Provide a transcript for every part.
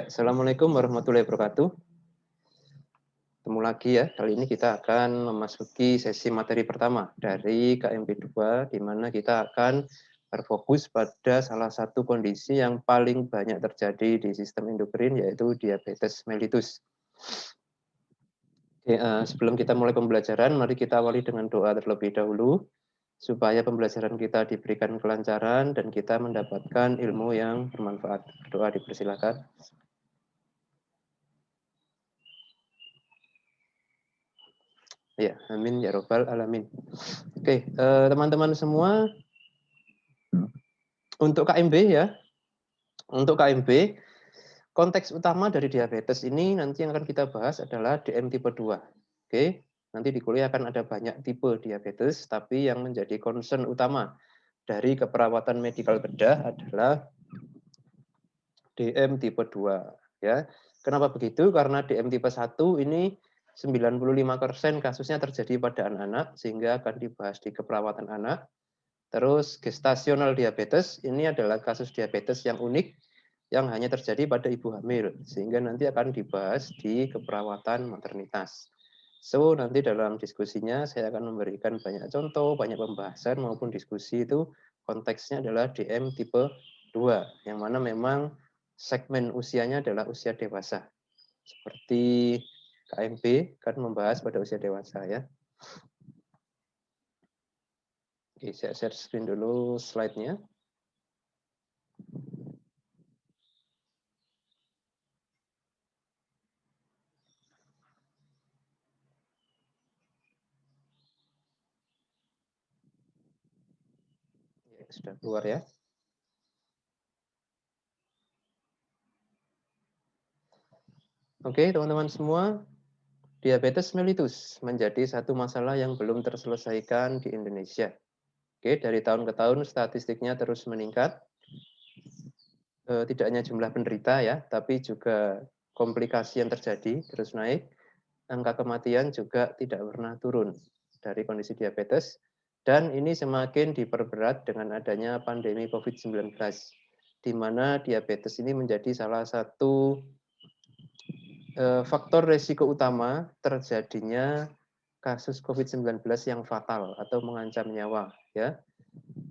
Ya, Assalamualaikum warahmatullahi wabarakatuh. Ketemu lagi ya, kali ini kita akan memasuki sesi materi pertama dari KMP2, di mana kita akan berfokus pada salah satu kondisi yang paling banyak terjadi di sistem endokrin, yaitu diabetes mellitus. Oke, sebelum kita mulai pembelajaran, mari kita awali dengan doa terlebih dahulu, supaya pembelajaran kita diberikan kelancaran dan kita mendapatkan ilmu yang bermanfaat. Doa dipersilakan. Ya, amin ya robbal alamin. Oke, teman-teman semua, untuk KMB ya, untuk KMB, konteks utama dari diabetes ini nanti yang akan kita bahas adalah DM tipe 2. Oke, nanti di kuliah akan ada banyak tipe diabetes, tapi yang menjadi concern utama dari keperawatan medikal bedah adalah DM tipe 2. Ya. Kenapa begitu? Karena DM tipe 1 ini 95% kasusnya terjadi pada anak-anak, sehingga akan dibahas di keperawatan anak. Terus gestasional diabetes, ini adalah kasus diabetes yang unik, yang hanya terjadi pada ibu hamil, sehingga nanti akan dibahas di keperawatan maternitas. So, nanti dalam diskusinya saya akan memberikan banyak contoh, banyak pembahasan maupun diskusi itu konteksnya adalah DM tipe 2, yang mana memang segmen usianya adalah usia dewasa. Seperti KMP kan membahas pada usia dewasa ya. Oke, saya share screen dulu slide-nya. Sudah keluar ya. Oke, teman-teman semua, diabetes mellitus menjadi satu masalah yang belum terselesaikan di Indonesia. Oke, dari tahun ke tahun statistiknya terus meningkat. Tidak hanya jumlah penderita ya, tapi juga komplikasi yang terjadi terus naik. Angka kematian juga tidak pernah turun dari kondisi diabetes. Dan ini semakin diperberat dengan adanya pandemi COVID-19, di mana diabetes ini menjadi salah satu faktor risiko utama terjadinya kasus COVID-19 yang fatal atau mengancam nyawa ya.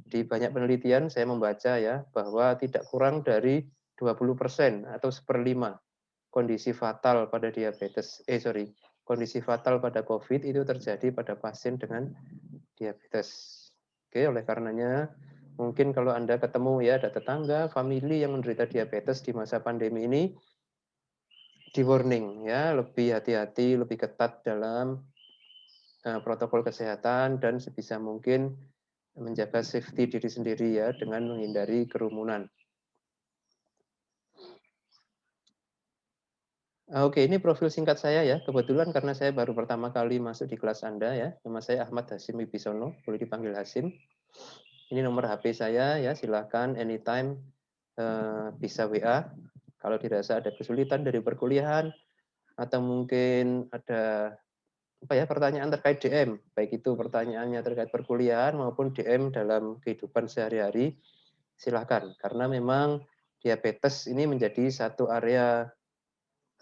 Di banyak penelitian saya membaca ya bahwa tidak kurang dari 20% atau 1/5 kondisi fatal pada kondisi fatal pada COVID itu terjadi pada pasien dengan diabetes. Oke, oleh karenanya mungkin kalau Anda ketemu ya ada tetangga, famili yang menderita diabetes di masa pandemi ini, di warning ya, lebih hati-hati, lebih ketat dalam protokol kesehatan dan sebisa mungkin menjaga safety diri sendiri ya dengan menghindari kerumunan. Oke, ini profil singkat saya ya. Kebetulan karena saya baru pertama kali masuk di kelas Anda ya. Nama saya Ahmad Hasim Wibisono, boleh dipanggil Hasim. Ini nomor HP saya ya, silakan anytime bisa WA. Kalau dirasa ada kesulitan dari perkuliahan atau mungkin ada pertanyaan terkait DM, baik itu pertanyaannya terkait perkuliahan maupun DM dalam kehidupan sehari-hari, silakan. Karena memang diabetes ini menjadi satu area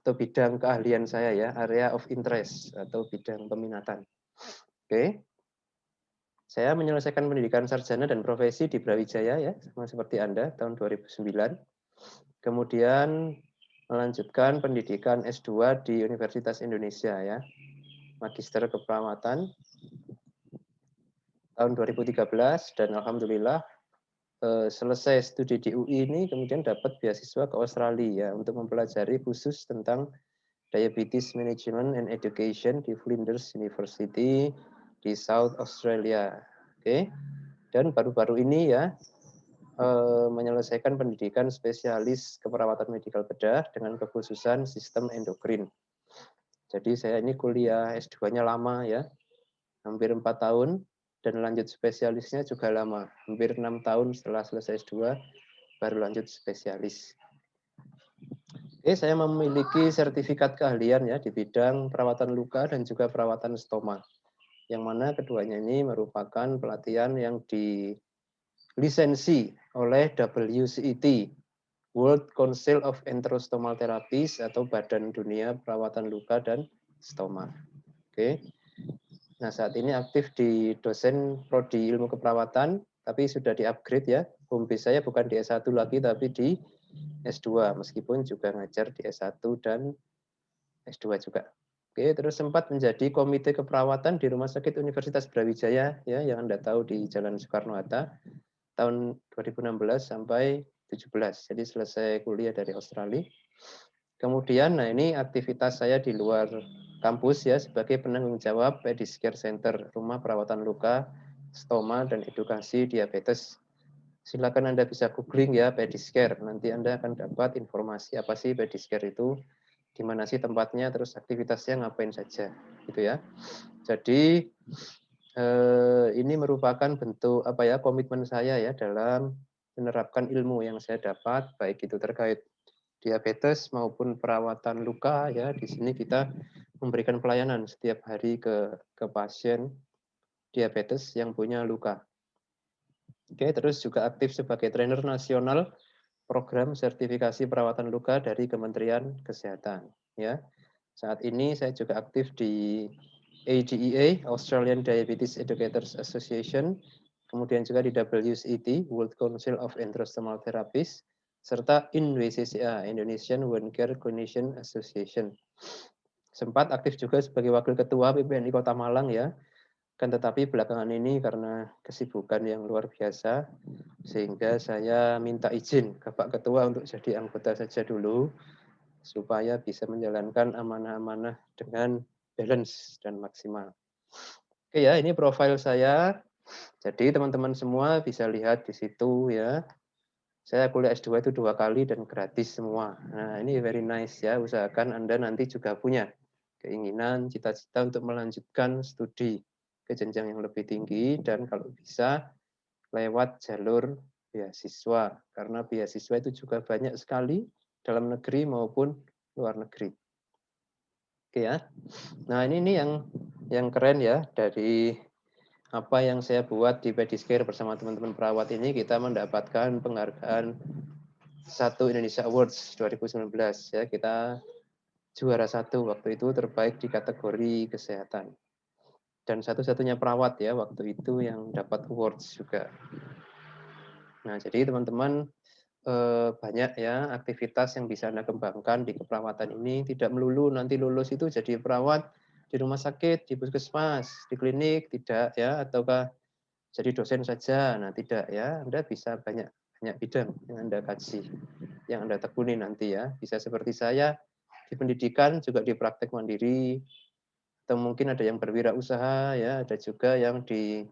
atau bidang keahlian saya ya, area of interest atau bidang peminatan. Oke. Saya menyelesaikan pendidikan sarjana dan profesi di Brawijaya ya, sama seperti Anda tahun 2009. Kemudian melanjutkan pendidikan S2 di Universitas Indonesia ya. Magister keperawatan tahun 2013 dan alhamdulillah selesai studi di UI ini kemudian dapat beasiswa ke Australia ya untuk mempelajari khusus tentang Diabetes Management and Education di Flinders University di South Australia. Oke. Dan baru-baru ini ya menyelesaikan pendidikan spesialis keperawatan medikal bedah dengan kekhususan sistem endokrin. Jadi saya ini kuliah S2-nya lama ya, hampir 4 tahun, dan lanjut spesialisnya juga lama, hampir 6 tahun setelah selesai S2, baru lanjut spesialis. Oke, saya memiliki sertifikat keahlian ya di bidang perawatan luka dan juga perawatan stoma, yang mana keduanya ini merupakan pelatihan yang dilisensi oleh WCET, World Council of Enterostomal Therapies atau Badan Dunia Perawatan Luka dan Stoma. Oke. Nah, saat ini aktif di dosen prodi ilmu keperawatan, tapi sudah di-upgrade ya. Home base saya bukan di S1 lagi, tapi di S2, meskipun juga ngajar di S1 dan S2 juga. Oke, terus sempat menjadi komite keperawatan di Rumah Sakit Universitas Brawijaya, ya, yang Anda tahu di Jalan Soekarno-Hatta, tahun 2016 sampai 17. Jadi selesai kuliah dari Australia. Kemudian, nah ini aktivitas saya di luar kampus ya sebagai penanggung jawab Pedicare Center, Rumah Perawatan Luka, Stoma, dan Edukasi Diabetes. Silakan Anda bisa googling ya Pedicare. Nanti Anda akan dapat informasi apa sih Pedicare itu, di mana sih tempatnya, terus aktivitasnya ngapain saja, gitu ya. Jadi ini merupakan bentuk apa ya komitmen saya ya dalam menerapkan ilmu yang saya dapat, baik itu terkait diabetes maupun perawatan luka ya. Di sini kita memberikan pelayanan setiap hari ke pasien diabetes yang punya luka. Oke, terus juga aktif sebagai trainer nasional program sertifikasi perawatan luka dari Kementerian Kesehatan ya. Saat ini saya juga aktif di ADEA, Australian Diabetes Educators Association, kemudian juga di WCET, World Council of Enterostomal Therapies, serta INWCCA, Indonesian Wound Care Clinician Association. Sempat aktif juga sebagai wakil ketua PPNI Kota Malang ya, kan tetapi belakangan ini karena kesibukan yang luar biasa, sehingga saya minta izin ke Pak Ketua untuk jadi anggota saja dulu, supaya bisa menjalankan amanah-amanah dengan balance dan maksimal. Oke ya, ini profil saya. Jadi teman-teman semua bisa lihat di situ ya. Saya kuliah S2 itu 2 kali dan gratis semua. Nah, ini very nice ya. Usahakan Anda nanti juga punya keinginan, cita-cita untuk melanjutkan studi ke jenjang yang lebih tinggi dan kalau bisa lewat jalur beasiswa. Karena beasiswa itu juga banyak sekali dalam negeri maupun luar negeri. Oke ya. Nah, ini yang keren ya dari apa yang saya buat di Pedicare bersama teman-teman perawat ini, kita mendapatkan penghargaan Satu Indonesia Awards 2019 ya. Kita juara 1 waktu itu, terbaik di kategori kesehatan. Dan satu-satunya perawat ya waktu itu yang dapat awards juga. Nah, jadi teman-teman banyak ya aktivitas yang bisa Anda kembangkan di keperawatan ini. Tidak melulu nanti lulus itu jadi perawat di rumah sakit, di puskesmas, di klinik, tidak ya, ataukah jadi dosen saja. Nah, tidak ya. Anda bisa banyak banyak bidang yang Anda kaji, yang Anda tekuni nanti ya. Bisa seperti saya di pendidikan juga di praktek mandiri, atau mungkin ada yang berwirausaha ya, ada juga yang di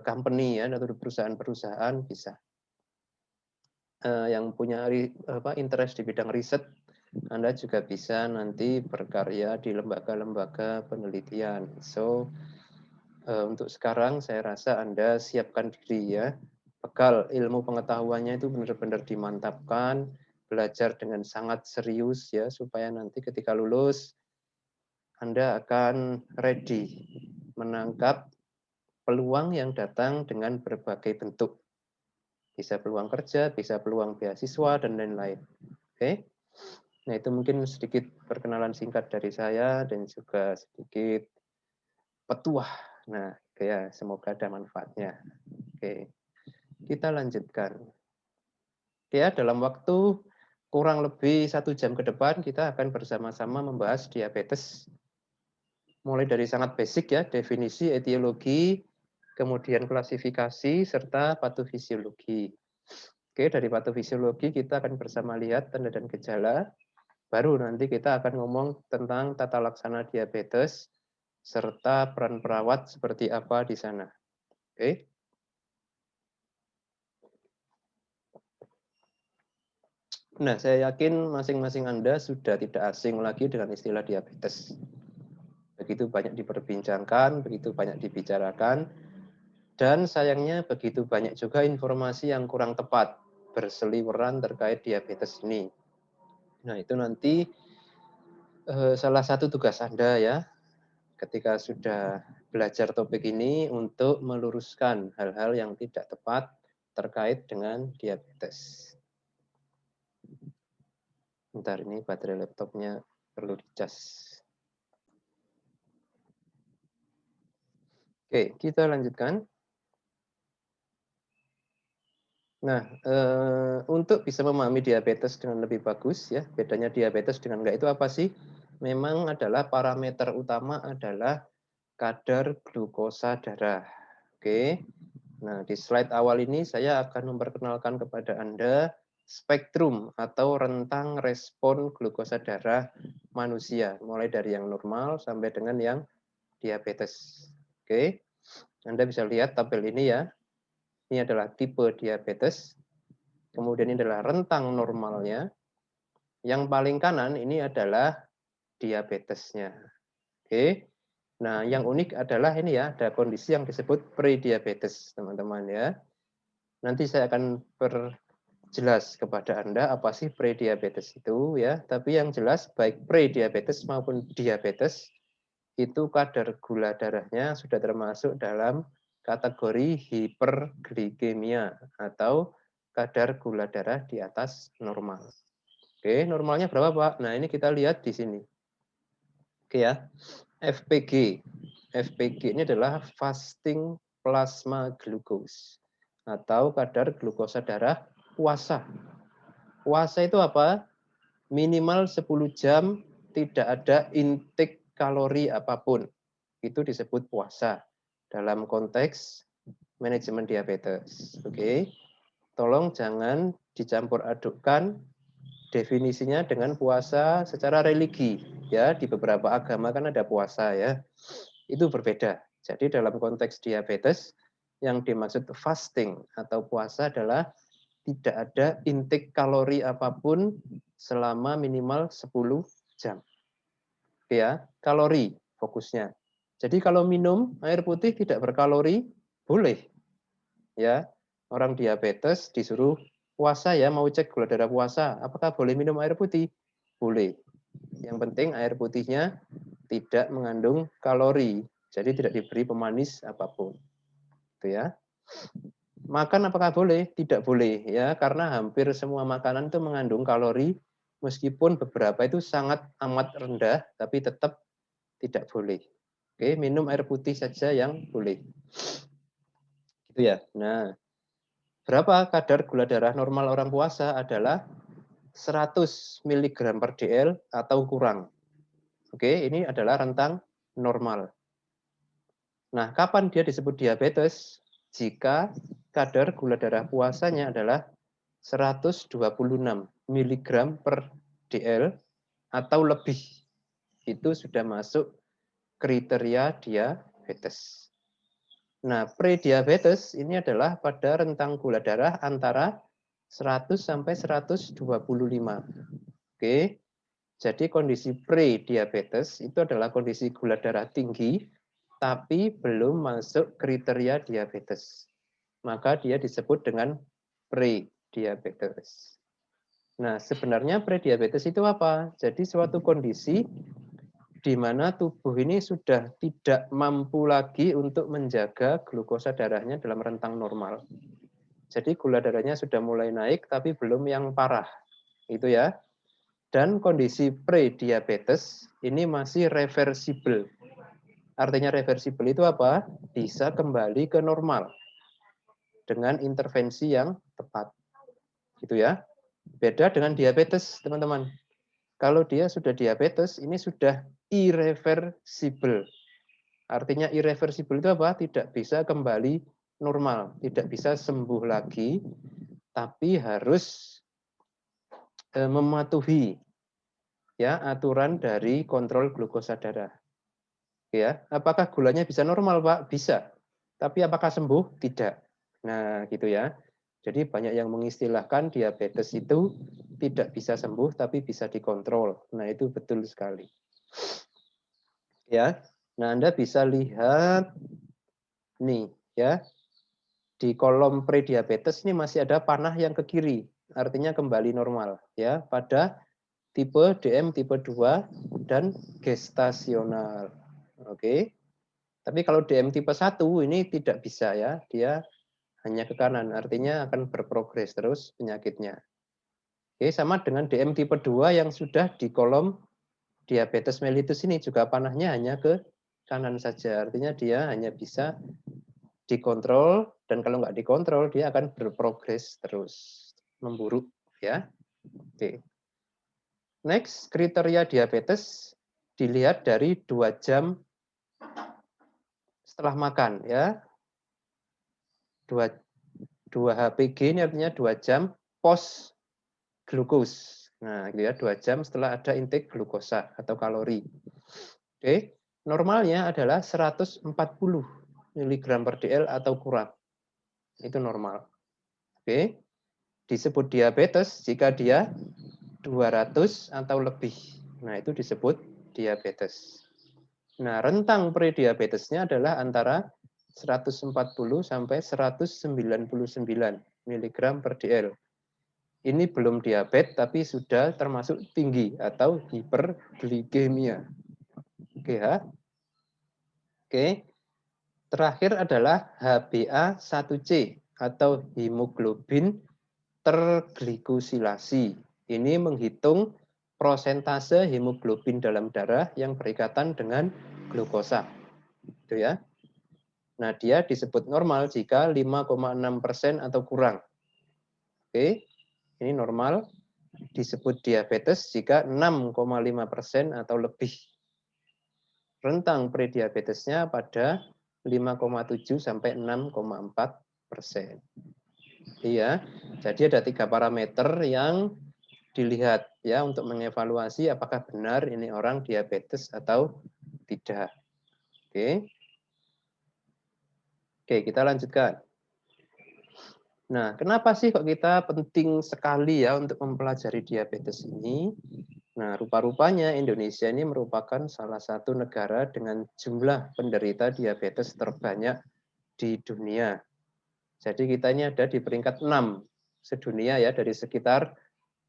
company ya, atau perusahaan-perusahaan bisa. Yang punya interest di bidang riset, Anda juga bisa nanti berkarya di lembaga-lembaga penelitian. So, untuk sekarang saya rasa Anda siapkan diri ya, bekal ilmu pengetahuannya itu benar-benar dimantapkan, belajar dengan sangat serius ya, supaya nanti ketika lulus, Anda akan ready menangkap peluang yang datang dengan berbagai bentuk. Bisa peluang kerja, bisa peluang beasiswa, dan lain-lain. Oke? Nah, itu mungkin sedikit perkenalan singkat dari saya dan juga sedikit petuah. Nah, ya, semoga ada manfaatnya. Oke, kita lanjutkan. Ya, dalam waktu kurang lebih 1 jam ke depan, kita akan bersama-sama membahas diabetes. Mulai dari sangat basic ya, definisi, etiologi, kemudian klasifikasi, serta patofisiologi. Oke, dari patofisiologi kita akan bersama lihat tanda dan gejala. Baru nanti kita akan ngomong tentang tata laksana diabetes, serta peran perawat seperti apa di sana. Oke. Nah, saya yakin masing-masing Anda sudah tidak asing lagi dengan istilah diabetes. Begitu banyak diperbincangkan, begitu banyak dibicarakan, dan sayangnya begitu banyak juga informasi yang kurang tepat berseliweran terkait diabetes ini. Nah, itu nanti salah satu tugas Anda ya, ketika sudah belajar topik ini untuk meluruskan hal-hal yang tidak tepat terkait dengan diabetes. Bentar, ini baterai laptopnya perlu dicas. Oke, kita lanjutkan. Nah, untuk bisa memahami diabetes dengan lebih bagus ya, bedanya diabetes dengan enggak itu apa sih? Memang adalah parameter utama adalah kadar glukosa darah. Oke. Nah, di slide awal ini saya akan memperkenalkan kepada Anda spektrum atau rentang respon glukosa darah manusia, mulai dari yang normal sampai dengan yang diabetes. Oke. Anda bisa lihat tabel ini ya. Ini adalah tipe diabetes. Kemudian ini adalah rentang normalnya. Yang paling kanan ini adalah diabetesnya. Oke. Nah, yang unik adalah ini ya, ada kondisi yang disebut prediabetes, teman-teman ya. Nanti saya akan perjelas kepada Anda apa sih prediabetes itu ya. Tapi yang jelas baik prediabetes maupun diabetes itu kadar gula darahnya sudah termasuk dalam kategori hiperglikemia atau kadar gula darah di atas normal. Oke, normalnya berapa, Pak? Nah, ini kita lihat di sini. Oke ya. FPG. FPG ini adalah fasting plasma glucose atau kadar glukosa darah puasa. Puasa itu apa? Minimal 10 jam tidak ada intake kalori apapun. Itu disebut puasa dalam konteks manajemen diabetes. Oke. Tolong jangan dicampur adukkan definisinya dengan puasa secara religi. Ya, di beberapa agama kan ada puasa ya. Itu berbeda. Jadi dalam konteks diabetes yang dimaksud fasting atau puasa adalah tidak ada intake kalori apapun selama minimal 10 jam. Oke ya, kalori fokusnya. Jadi kalau minum air putih tidak berkalori, boleh. Ya, orang diabetes disuruh puasa ya, mau cek gula darah puasa, apakah boleh minum air putih? Boleh. Yang penting air putihnya tidak mengandung kalori, jadi tidak diberi pemanis apapun. Itu ya. Makan apakah boleh? Tidak boleh ya, karena hampir semua makanan itu mengandung kalori, meskipun beberapa itu sangat amat rendah, tapi tetap tidak boleh. Oke, minum air putih saja yang boleh. Gitu ya. Nah, berapa kadar gula darah normal orang puasa adalah 100 mg per dl atau kurang. Oke, ini adalah rentang normal. Nah, kapan dia disebut diabetes? Jika kadar gula darah puasanya adalah 126 mg per dl atau lebih. Itu sudah masuk kriteria diabetes. Nah, prediabetes ini adalah pada rentang gula darah antara 100 sampai 125. Oke. Jadi kondisi prediabetes itu adalah kondisi gula darah tinggi tapi belum masuk kriteria diabetes. Maka dia disebut dengan prediabetes. Nah, sebenarnya prediabetes itu apa? Jadi suatu kondisi di mana tubuh ini sudah tidak mampu lagi untuk menjaga glukosa darahnya dalam rentang normal. Jadi gula darahnya sudah mulai naik tapi belum yang parah. Itu ya. Dan kondisi prediabetes ini masih reversible. Artinya reversible itu apa? Bisa kembali ke normal dengan intervensi yang tepat. Gitu ya. Beda dengan diabetes, teman-teman. Kalau dia sudah diabetes, ini sudah irreversible. Artinya irreversible itu apa? Tidak bisa kembali normal, tidak bisa sembuh lagi, tapi harus mematuhi ya aturan dari kontrol glukosa darah. Ya, apakah gulanya bisa normal, Pak? Bisa. Tapi apakah sembuh? Tidak. Nah, gitu ya. Jadi banyak yang mengistilahkan diabetes itu tidak bisa sembuh tapi bisa dikontrol. Nah, itu betul sekali. Ya. Nah, Anda bisa lihat nih, ya. Di kolom prediabetes ini masih ada panah yang ke kiri, artinya kembali normal, ya, pada tipe DM tipe 2 dan gestasional. Oke. Tapi kalau DM tipe 1 ini tidak bisa ya, dia hanya ke kanan, artinya akan berprogres terus penyakitnya. Oke, sama dengan DM tipe 2 yang sudah di kolom diabetes mellitus ini juga panahnya hanya ke kanan saja. Artinya dia hanya bisa dikontrol, dan kalau nggak dikontrol dia akan berprogres terus, memburuk ya. Oke. Next, kriteria diabetes dilihat dari 2 jam setelah makan ya. 2 HPG ini artinya 2 jam post glukos. Nah, gitu ya, 2 jam setelah ada intake glukosa atau kalori. Oke, normalnya adalah 140 mg per dl atau kurang. Itu normal. Oke, disebut diabetes jika dia 200 atau lebih. Nah, itu disebut diabetes. Nah, rentang prediabetesnya adalah antara 140 sampai 199 mg per dl. Ini belum diabetes tapi sudah termasuk tinggi atau hiperglikemia. Oke, ya. Oke. Terakhir adalah HbA1c atau hemoglobin terglikosilasi. Ini menghitung prosentase hemoglobin dalam darah yang berikatan dengan glukosa. Itu ya. Nah, dia disebut normal jika 5,6% atau kurang. Oke, ini normal. Disebut diabetes jika 6,5% atau lebih. Rentang prediabetesnya pada 5,7 sampai 6,4%. Iya, jadi ada 3 parameter yang dilihat ya untuk mengevaluasi apakah benar ini orang diabetes atau tidak. Oke. Oke, kita lanjutkan. Nah, kenapa sih kok kita penting sekali ya untuk mempelajari diabetes ini? Nah, rupa-rupanya Indonesia ini merupakan salah satu negara dengan jumlah penderita diabetes terbanyak di dunia. Jadi kita ini ada di peringkat 6 sedunia ya, dari sekitar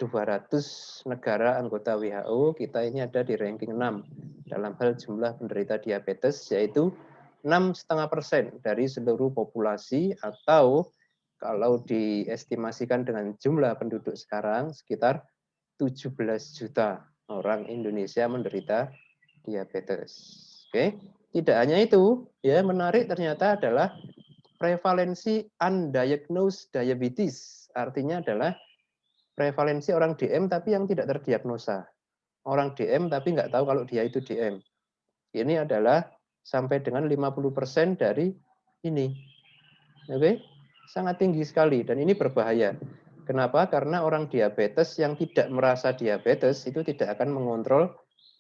200 negara anggota WHO, kita ini ada di ranking 6 dalam hal jumlah penderita diabetes, yaitu 6,5% dari seluruh populasi, atau kalau diestimasikan dengan jumlah penduduk sekarang sekitar 17 juta orang Indonesia menderita diabetes. Oke, tidak hanya itu, ya menarik ternyata adalah prevalensi undiagnosed diabetes. Artinya adalah prevalensi orang DM tapi yang tidak terdiagnosa. Orang DM tapi nggak tahu kalau dia itu DM. Ini adalah sampai dengan 50% dari ini. Oke, sangat tinggi sekali dan ini berbahaya. Kenapa? Karena orang diabetes yang tidak merasa diabetes itu tidak akan mengontrol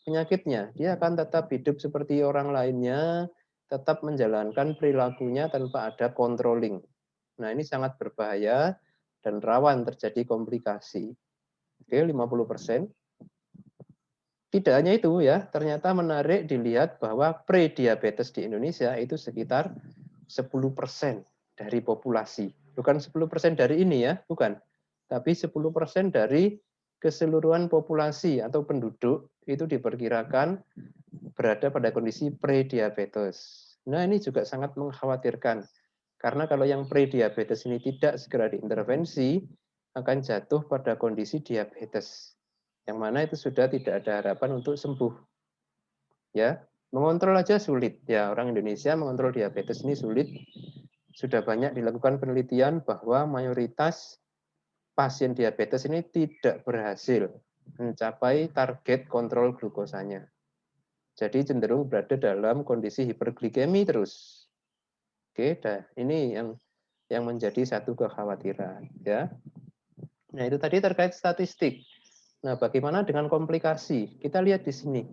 penyakitnya. Dia akan tetap hidup seperti orang lainnya, tetap menjalankan perilakunya tanpa ada controlling. Nah, ini sangat berbahaya dan rawan terjadi komplikasi. Oke, 50%. Tidak hanya itu ya, ternyata menarik dilihat bahwa prediabetes di Indonesia itu sekitar 10% dari populasi. Bukan 10% dari ini ya, bukan. Tapi 10% dari keseluruhan populasi atau penduduk itu diperkirakan berada pada kondisi prediabetes. Nah, ini juga sangat mengkhawatirkan. Karena kalau yang prediabetes ini tidak segera diintervensi, akan jatuh pada kondisi diabetes. Yang mana itu sudah tidak ada harapan untuk sembuh. Ya, mengontrol aja sulit. Ya, orang Indonesia mengontrol diabetes ini sulit. Sudah banyak dilakukan penelitian bahwa mayoritas pasien diabetes ini tidak berhasil mencapai target kontrol glukosanya. Jadi cenderung berada dalam kondisi hiperglikemi terus. Oke, ini yang menjadi satu kekhawatiran, ya. Nah, itu tadi terkait statistik. Nah, bagaimana dengan komplikasi? Kita lihat di sini.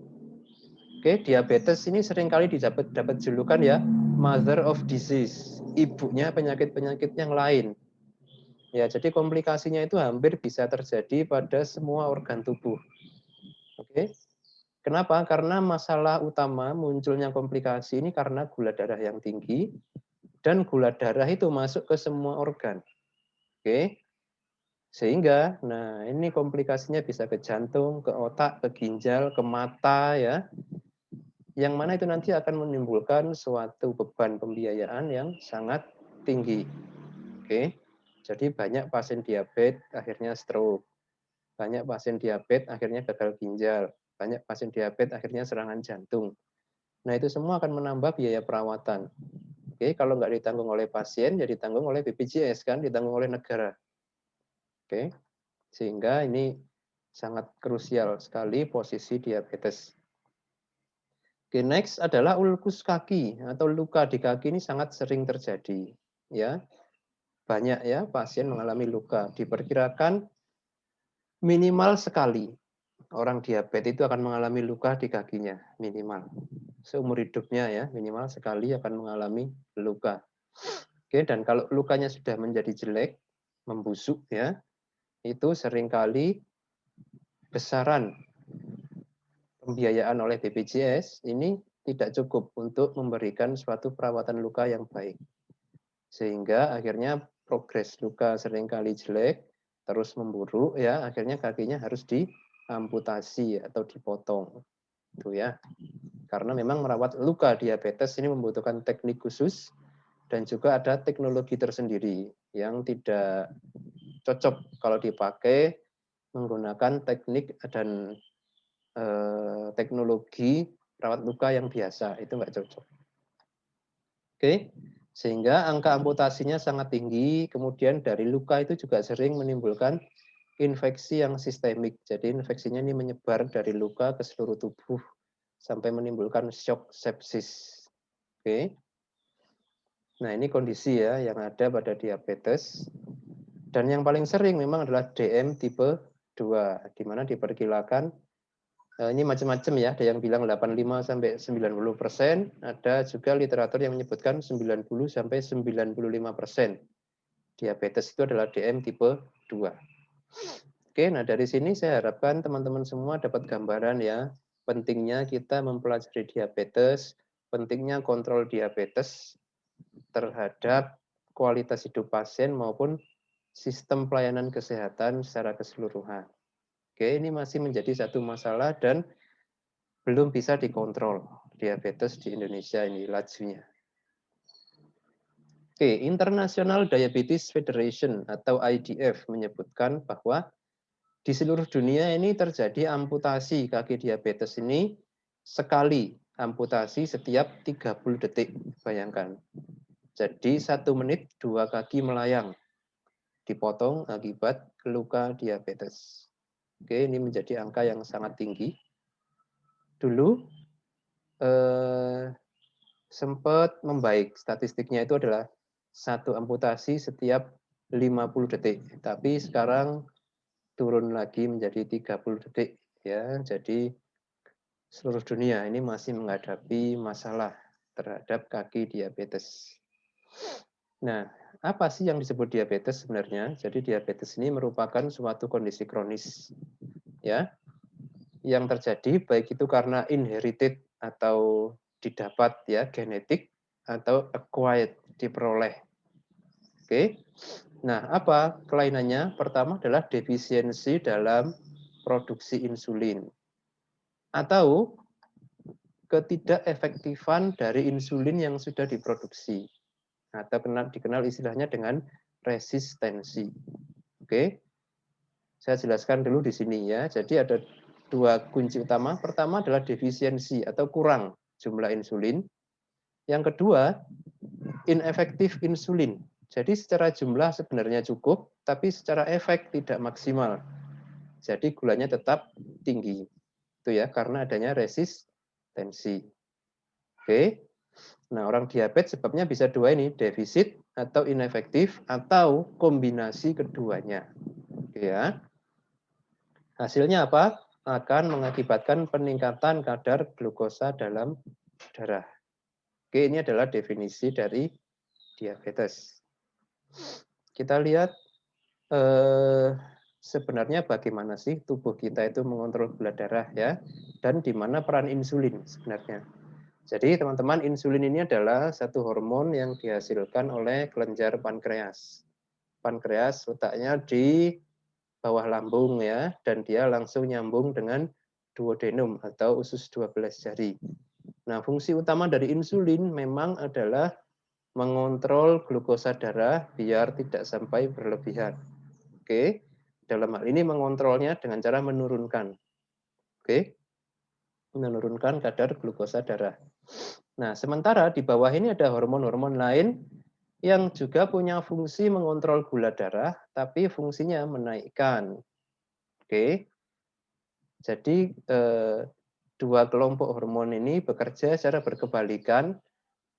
Oke, diabetes ini seringkali dapat julukan ya, mother of disease, ibunya penyakit-penyakit yang lain. Ya, jadi komplikasinya itu hampir bisa terjadi pada semua organ tubuh. Oke. Kenapa? Karena masalah utama munculnya komplikasi ini karena gula darah yang tinggi, dan gula darah itu masuk ke semua organ. Oke. Sehingga, nah ini komplikasinya bisa ke jantung, ke otak, ke ginjal, ke mata ya. Yang mana itu nanti akan menimbulkan suatu beban pembiayaan yang sangat tinggi. Oke. Jadi banyak pasien diabetes akhirnya stroke. Banyak pasien diabetes akhirnya gagal ginjal. Banyak pasien diabetes akhirnya serangan jantung. Nah, itu semua akan menambah biaya perawatan. Oke, kalau nggak ditanggung oleh pasien, ya ditanggung oleh BPJS kan, ditanggung oleh negara. Oke, sehingga ini sangat krusial sekali posisi diabetes. Oke, next adalah ulkus kaki atau luka di kaki ini sangat sering terjadi. Ya, banyak ya pasien mengalami luka. Diperkirakan minimal sekali orang diabetes itu akan mengalami luka di kakinya, minimal. Seumur hidupnya ya, minimal sekali akan mengalami luka. Oke, dan kalau lukanya sudah menjadi jelek, membusuk ya, itu seringkali besaran pembiayaan oleh BPJS ini tidak cukup untuk memberikan suatu perawatan luka yang baik. Sehingga akhirnya progres luka seringkali jelek, terus memburuk ya, akhirnya kakinya harus diamputasi atau dipotong. Itu ya. Karena memang merawat luka diabetes ini membutuhkan teknik khusus dan juga ada teknologi tersendiri yang tidak cocok kalau dipakai menggunakan teknik dan teknologi perawat luka yang biasa, itu nggak cocok. Oke, sehingga angka amputasinya sangat tinggi, kemudian dari luka itu juga sering menimbulkan infeksi yang sistemik. Jadi infeksinya ini menyebar dari luka ke seluruh tubuh sampai menimbulkan shock sepsis. Oke. Nah, ini kondisi ya yang ada pada diabetes. Dan yang paling sering memang adalah DM tipe 2, di mana diperkirakan ini macam-macam ya, ada yang bilang 85 sampai 90%, ada juga literatur yang menyebutkan 90 sampai 95%. Diabetes itu adalah DM tipe 2. Oke, nah dari sini saya harapkan teman-teman semua dapat gambaran ya, pentingnya kita mempelajari diabetes, pentingnya kontrol diabetes terhadap kualitas hidup pasien maupun sistem pelayanan kesehatan secara keseluruhan. Oke, ini masih menjadi satu masalah dan belum bisa dikontrol diabetes di Indonesia ini lajunya. Oke, International Diabetes Federation atau IDF menyebutkan bahwa di seluruh dunia ini terjadi amputasi kaki diabetes ini sekali amputasi setiap 30 detik. Bayangkan. Jadi 1 menit 2 kaki melayang dipotong akibat luka diabetes. Oke, ini menjadi angka yang sangat tinggi. Dulu sempat membaik. Statistiknya itu adalah 1 amputasi setiap 50 detik. Tapi sekarang turun lagi menjadi 30 detik ya. Jadi seluruh dunia ini masih menghadapi masalah terhadap kaki diabetes. Nah, apa sih yang disebut diabetes sebenarnya? Jadi diabetes ini merupakan suatu kondisi kronis ya yang terjadi baik itu karena inherited atau didapat ya genetik atau acquired diperoleh. Oke. Nah, apa kelainannya? Pertama adalah defisiensi dalam produksi insulin atau ketidakefektifan dari insulin yang sudah diproduksi atau dikenal istilahnya dengan resistensi. Oke. Saya jelaskan dulu di sini ya. Jadi ada 2 kunci utama. Pertama adalah defisiensi atau kurang jumlah insulin. Yang kedua, inefektif insulin. Jadi secara jumlah sebenarnya cukup, tapi secara efek tidak maksimal. Jadi gulanya tetap tinggi. Itu ya, karena adanya resistensi. Oke. Nah, orang diabetes sebabnya bisa 2 ini, defisit atau inefektif atau kombinasi keduanya. Oke ya. Hasilnya apa? Akan mengakibatkan peningkatan kadar glukosa dalam darah. Oke, ini adalah definisi dari diabetes. Kita lihat sebenarnya bagaimana sih tubuh kita itu mengontrol gula darah ya, dan di mana peran insulin sebenarnya. Jadi teman-teman, insulin ini adalah satu hormon yang dihasilkan oleh kelenjar pankreas. Pankreas letaknya di bawah lambung ya, dan dia langsung nyambung dengan duodenum atau usus 12 jari. Nah, fungsi utama dari insulin memang adalah mengontrol glukosa darah biar tidak sampai berlebihan. Oke. dalam hal ini mengontrolnya dengan cara menurunkan. Oke, menurunkan kadar glukosa darah. Nah, sementara di bawah ini ada hormon-hormon lain yang juga punya fungsi mengontrol gula darah, tapi fungsinya menaikkan. Oke, jadi dua kelompok hormon ini bekerja secara berkebalikan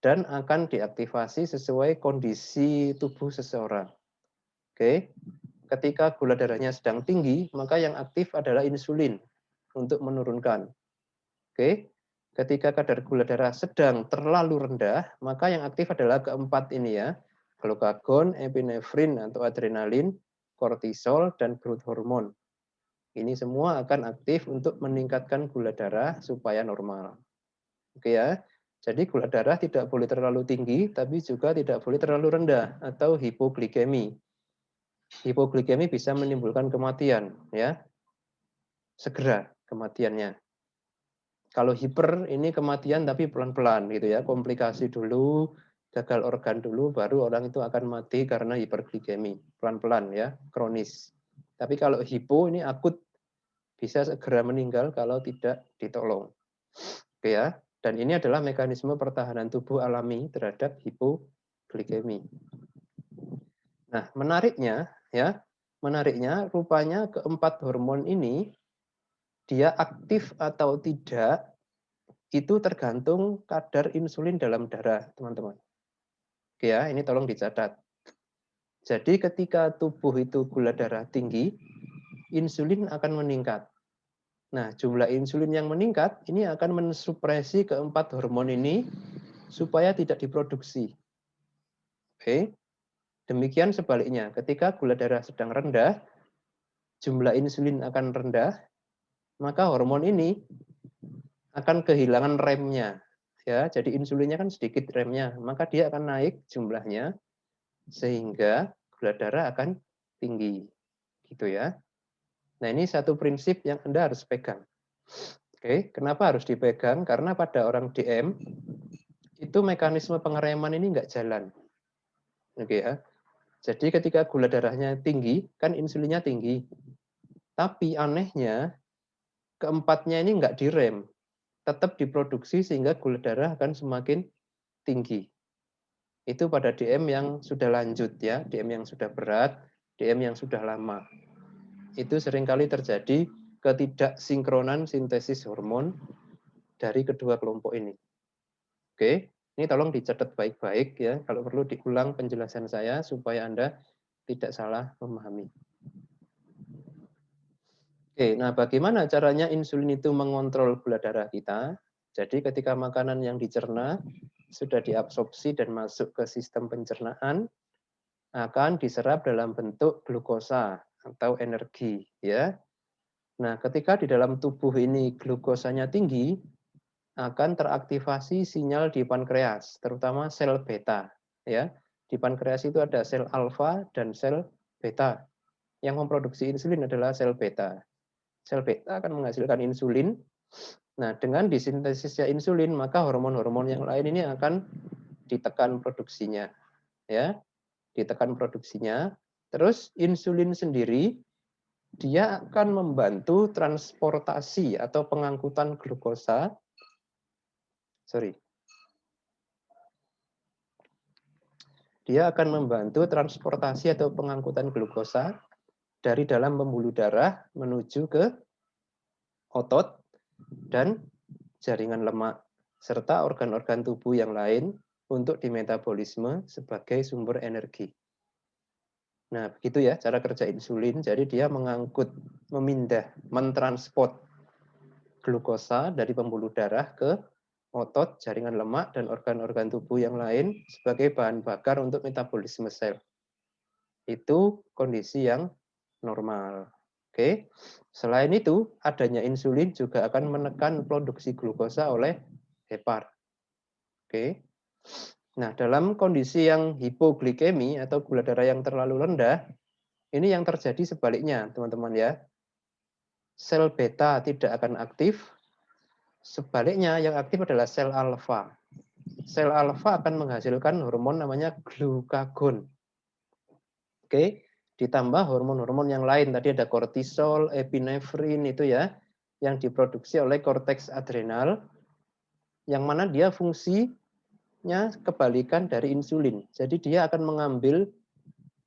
dan akan diaktifasi sesuai kondisi tubuh seseorang. Oke, ketika gula darahnya sedang tinggi, maka yang aktif adalah insulin untuk menurunkan. Oke, ketika kadar gula darah sedang terlalu rendah, maka yang aktif adalah keempat ini ya, glukagon, epinefrin atau adrenalin, kortisol, dan growth hormone. Ini semua akan aktif untuk meningkatkan gula darah supaya normal. Oke ya, jadi gula darah tidak boleh terlalu tinggi, tapi juga tidak boleh terlalu rendah atau hipoglikemi. Hipoglikemi bisa menimbulkan kematian, ya, segera kematiannya. Kalau hiper ini kematian tapi pelan-pelan gitu ya, komplikasi dulu, gagal organ dulu, baru orang itu akan mati karena hiperglikemi, pelan-pelan ya, kronis. Tapi kalau hipo ini akut, bisa segera meninggal kalau tidak ditolong. Oke ya, dan ini adalah mekanisme pertahanan tubuh alami terhadap hipoglikemi. Nah, menariknya rupanya keempat hormon ini dia aktif atau tidak itu tergantung kadar insulin dalam darah, teman-teman. Oke ya, ini tolong dicatat. Jadi ketika tubuh itu gula darah tinggi, insulin akan meningkat. Nah, jumlah insulin yang meningkat ini akan mensupresi keempat hormon ini supaya tidak diproduksi. Oke. Demikian sebaliknya, ketika gula darah sedang rendah, jumlah insulin akan rendah, maka hormon ini akan kehilangan remnya. Ya, jadi insulinnya kan sedikit remnya, maka dia akan naik jumlahnya sehingga gula darah akan tinggi. Gitu ya. Nah, ini satu prinsip yang Anda harus pegang. Oke, kenapa harus dipegang? Karena pada orang DM itu mekanisme pengereman ini nggak jalan. Oke ya. Jadi ketika gula darahnya tinggi, kan insulinnya tinggi. Tapi anehnya, keempatnya ini nggak direm. Tetap diproduksi sehingga gula darah akan semakin tinggi. Itu pada DM yang sudah lanjut ya, DM yang sudah berat, DM yang sudah lama. Itu seringkali terjadi ketidaksinkronan sintesis hormon dari kedua kelompok ini. Oke, ini tolong dicatat baik-baik ya, kalau perlu diulang penjelasan saya supaya Anda tidak salah memahami. Oke, nah bagaimana caranya insulin itu mengontrol gula darah kita? Jadi ketika makanan yang dicerna sudah diabsorpsi dan masuk ke sistem pencernaan, akan diserap dalam bentuk glukosa atau energi, ya. Nah, ketika di dalam tubuh ini glukosanya tinggi, akan teraktivasi sinyal di pankreas, terutama sel beta, ya. Di pankreas itu ada sel alfa dan sel beta. Yang memproduksi insulin adalah sel beta. Sel beta akan menghasilkan insulin. Nah, dengan disintesisnya insulin, maka hormon-hormon yang lain ini akan ditekan produksinya, ya, ditekan produksinya. Terus insulin sendiri dia akan membantu transportasi atau pengangkutan glukosa. Dia akan membantu transportasi atau pengangkutan glukosa dari dalam pembuluh darah menuju ke otot dan jaringan lemak serta organ-organ tubuh yang lain untuk dimetabolisme sebagai sumber energi. Nah, begitu ya cara kerja insulin. Jadi dia mengangkut, memindah, mentransport glukosa dari pembuluh darah ke otot, jaringan lemak, dan organ-organ tubuh yang lain sebagai bahan bakar untuk metabolisme sel. Itu kondisi yang normal. Oke. Selain itu, adanya insulin juga akan menekan produksi glukosa oleh hepar. Oke. Nah, dalam kondisi yang hipoglikemi atau gula darah yang terlalu rendah, ini yang terjadi sebaliknya, teman-teman ya. Sel beta tidak akan aktif, sebaliknya yang aktif adalah sel alfa. Sel alfa akan menghasilkan hormon namanya glukagon. Oke, Ditambah hormon-hormon yang lain. Tadi ada kortisol, epinefrin itu ya, yang diproduksi oleh korteks adrenal, yang mana dia fungsinya kebalikan dari insulin. Jadi dia akan mengambil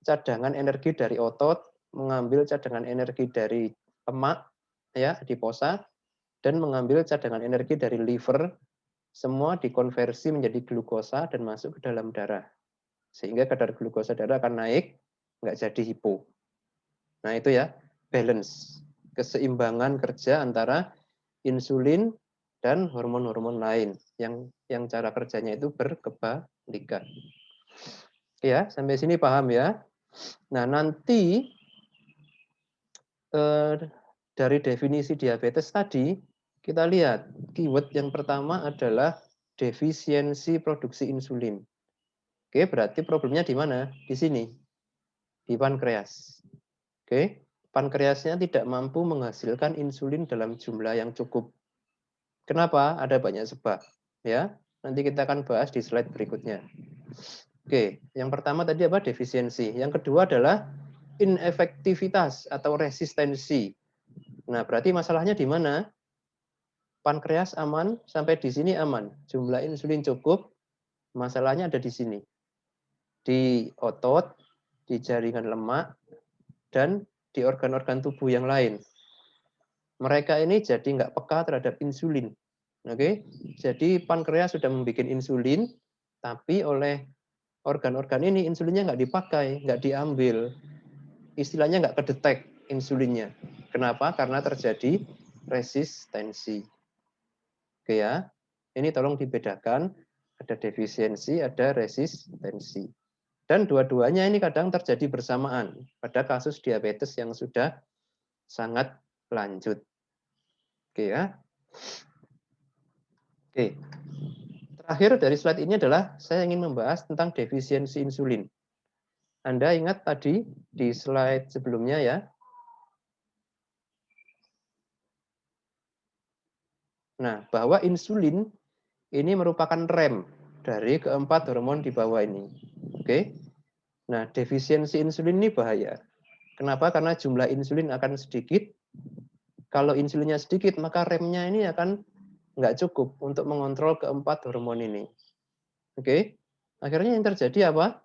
cadangan energi dari otot, mengambil cadangan energi dari lemak, ya, adiposa, dan mengambil cadangan energi dari liver, semua dikonversi menjadi glukosa dan masuk ke dalam darah. Sehingga kadar glukosa darah akan naik, nggak jadi hipo. Nah itu ya, balance, keseimbangan kerja antara insulin dan hormon-hormon lain yang cara kerjanya itu berkebalikan. Ya, sampai sini paham ya. Nah, nanti dari definisi diabetes tadi, kita lihat keyword yang pertama adalah defisiensi produksi insulin. Oke, berarti problemnya di mana? Di sini, di pankreas. Oke, pankreasnya tidak mampu menghasilkan insulin dalam jumlah yang cukup. Kenapa? Ada banyak sebab. Ya, nanti kita akan bahas di slide berikutnya. Oke, yang pertama tadi apa? Defisiensi. Yang kedua adalah inefektivitas atau resistensi. Nah, berarti masalahnya di mana? Pankreas aman, sampai di sini aman. Jumlah insulin cukup, masalahnya ada di sini. Di otot, di jaringan lemak, dan di organ-organ tubuh yang lain. Mereka ini jadi nggak peka terhadap insulin. Oke, jadi pankreas sudah membuat insulin, tapi oleh organ-organ ini insulinnya nggak dipakai, nggak diambil. Istilahnya nggak kedetek insulinnya. Kenapa? Karena terjadi resistensi. Oke ya, ini tolong dibedakan. Ada defisiensi, ada resistensi. Dan dua-duanya ini kadang terjadi bersamaan pada kasus diabetes yang sudah sangat lanjut. Oke ya. Oke. Terakhir dari slide ini adalah saya ingin membahas tentang defisiensi insulin. Anda ingat tadi di slide sebelumnya ya. Nah, bahwa insulin ini merupakan rem dari keempat hormon di bawah ini. Oke. Nah, defisiensi insulin ini bahaya. Kenapa? Karena jumlah insulin akan sedikit. Kalau insulinnya sedikit, maka remnya ini akan nggak cukup untuk mengontrol keempat hormon ini. Oke. Akhirnya yang terjadi apa?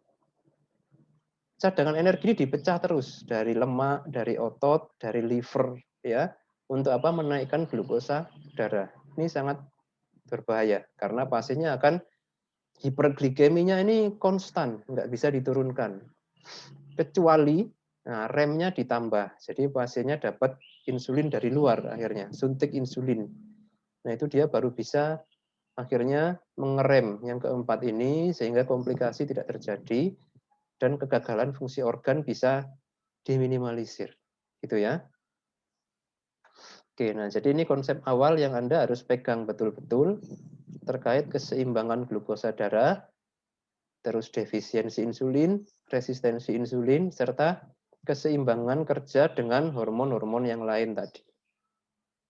Cadangan energi dipecah terus dari lemak, dari otot, dari liver, ya, untuk apa? Menaikkan glukosa darah. Ini sangat berbahaya karena pasiennya akan hiperglikeminya ini konstan, nggak bisa diturunkan. Kecuali remnya ditambah, jadi pasiennya dapat insulin dari luar akhirnya, suntik insulin. Nah itu dia baru bisa akhirnya mengerem yang keempat ini sehingga komplikasi tidak terjadi dan kegagalan fungsi organ bisa diminimalisir. Gitu ya. Oke, nah jadi ini konsep awal yang Anda harus pegang betul-betul terkait keseimbangan glukosa darah, terus defisiensi insulin, resistensi insulin, serta keseimbangan kerja dengan hormon-hormon yang lain tadi.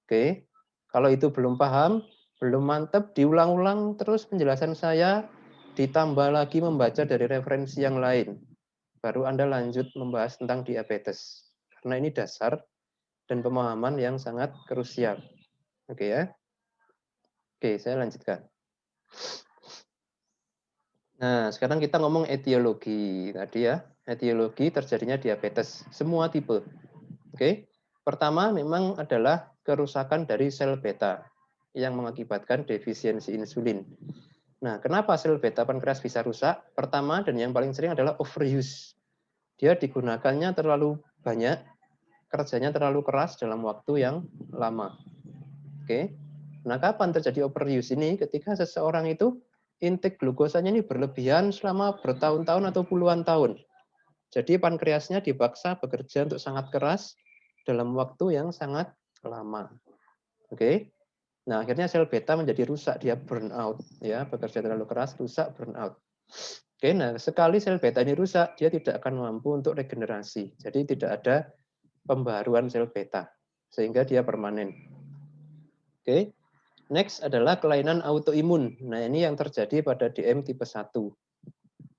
Oke, kalau itu belum paham, belum mantap, diulang-ulang terus penjelasan saya, ditambah lagi membaca dari referensi yang lain. Baru Anda lanjut membahas tentang diabetes. Karena ini dasar dan pemahaman yang sangat krusial. Oke ya. Oke, saya lanjutkan. Nah, sekarang kita ngomong etiologi tadi ya. Etiologi terjadinya diabetes, semua tipe. Oke. Pertama memang adalah kerusakan dari sel beta yang mengakibatkan defisiensi insulin. Nah, kenapa sel beta pankreas bisa rusak? Pertama dan yang paling sering adalah overuse. Dia digunakannya terlalu banyak, kerjanya terlalu keras dalam waktu yang lama. Oke. Nah, kapan terjadi overuse ini? Ketika seseorang itu intake glukosanya ini berlebihan selama bertahun-tahun atau puluhan tahun. Jadi pankreasnya dipaksa bekerja untuk sangat keras dalam waktu yang sangat lama. Oke. Nah, akhirnya sel beta menjadi rusak, dia burnout ya, bekerja terlalu keras, rusak, burnout. Oke, nah sekali sel beta ini rusak, dia tidak akan mampu untuk regenerasi. Jadi tidak ada pembaruan sel beta sehingga dia permanen. Oke. Next adalah kelainan autoimun. Nah, ini yang terjadi pada DM tipe 1.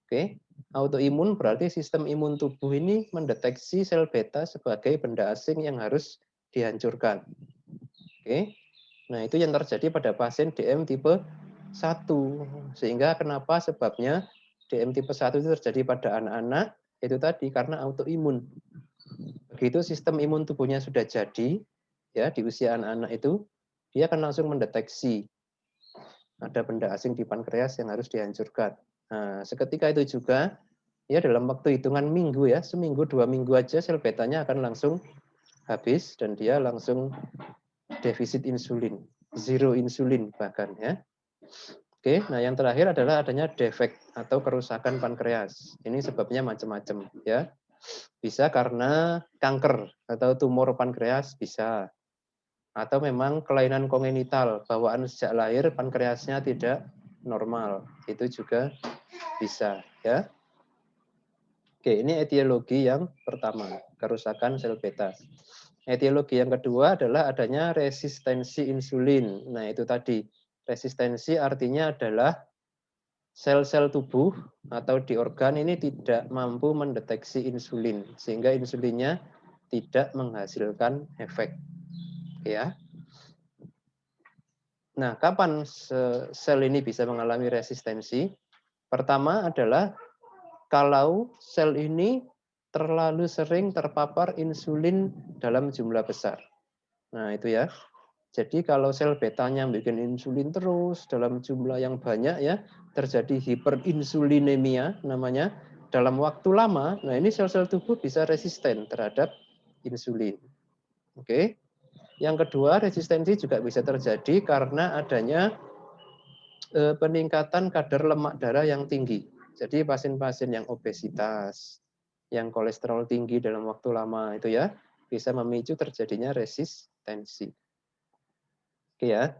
Oke. Autoimun berarti sistem imun tubuh ini mendeteksi sel beta sebagai benda asing yang harus dihancurkan. Oke. Nah, itu yang terjadi pada pasien DM tipe 1. Sehingga kenapa sebabnya DM tipe 1 itu terjadi pada anak-anak, itu tadi karena autoimun. Begitu sistem imun tubuhnya sudah jadi, ya di usia anak-anak itu, dia akan langsung mendeteksi ada benda asing di pankreas yang harus dihancurkan. Nah, seketika itu juga, ya dalam waktu hitungan minggu ya, seminggu 2 minggu aja sel betanya akan langsung habis dan dia langsung defisit insulin, zero insulin bahkan ya. Oke, nah yang terakhir adalah adanya defek atau kerusakan pankreas. Ini sebabnya macam-macam ya. Bisa karena kanker atau tumor pankreas bisa. Atau memang kelainan kongenital, bawaan sejak lahir pankreasnya tidak normal. Itu juga bisa ya. Oke, ini etiologi yang pertama, kerusakan sel beta. Etiologi yang kedua adalah adanya resistensi insulin. Nah, itu tadi. Resistensi artinya adalah sel-sel tubuh atau di organ ini tidak mampu mendeteksi insulin, sehingga insulinnya tidak menghasilkan efek. Ya. Nah, kapan sel ini bisa mengalami resistensi? Pertama adalah kalau sel ini terlalu sering terpapar insulin dalam jumlah besar. Nah, itu ya. Jadi kalau sel betanya bikin insulin terus dalam jumlah yang banyak ya, terjadi hiperinsulinemia namanya, dalam waktu lama, nah ini sel-sel tubuh bisa resisten terhadap insulin. Oke. Yang kedua, resistensi juga bisa terjadi karena adanya peningkatan kadar lemak darah yang tinggi. Jadi pasien-pasien yang obesitas, yang kolesterol tinggi dalam waktu lama itu ya, bisa memicu terjadinya resistensi. Oke ya.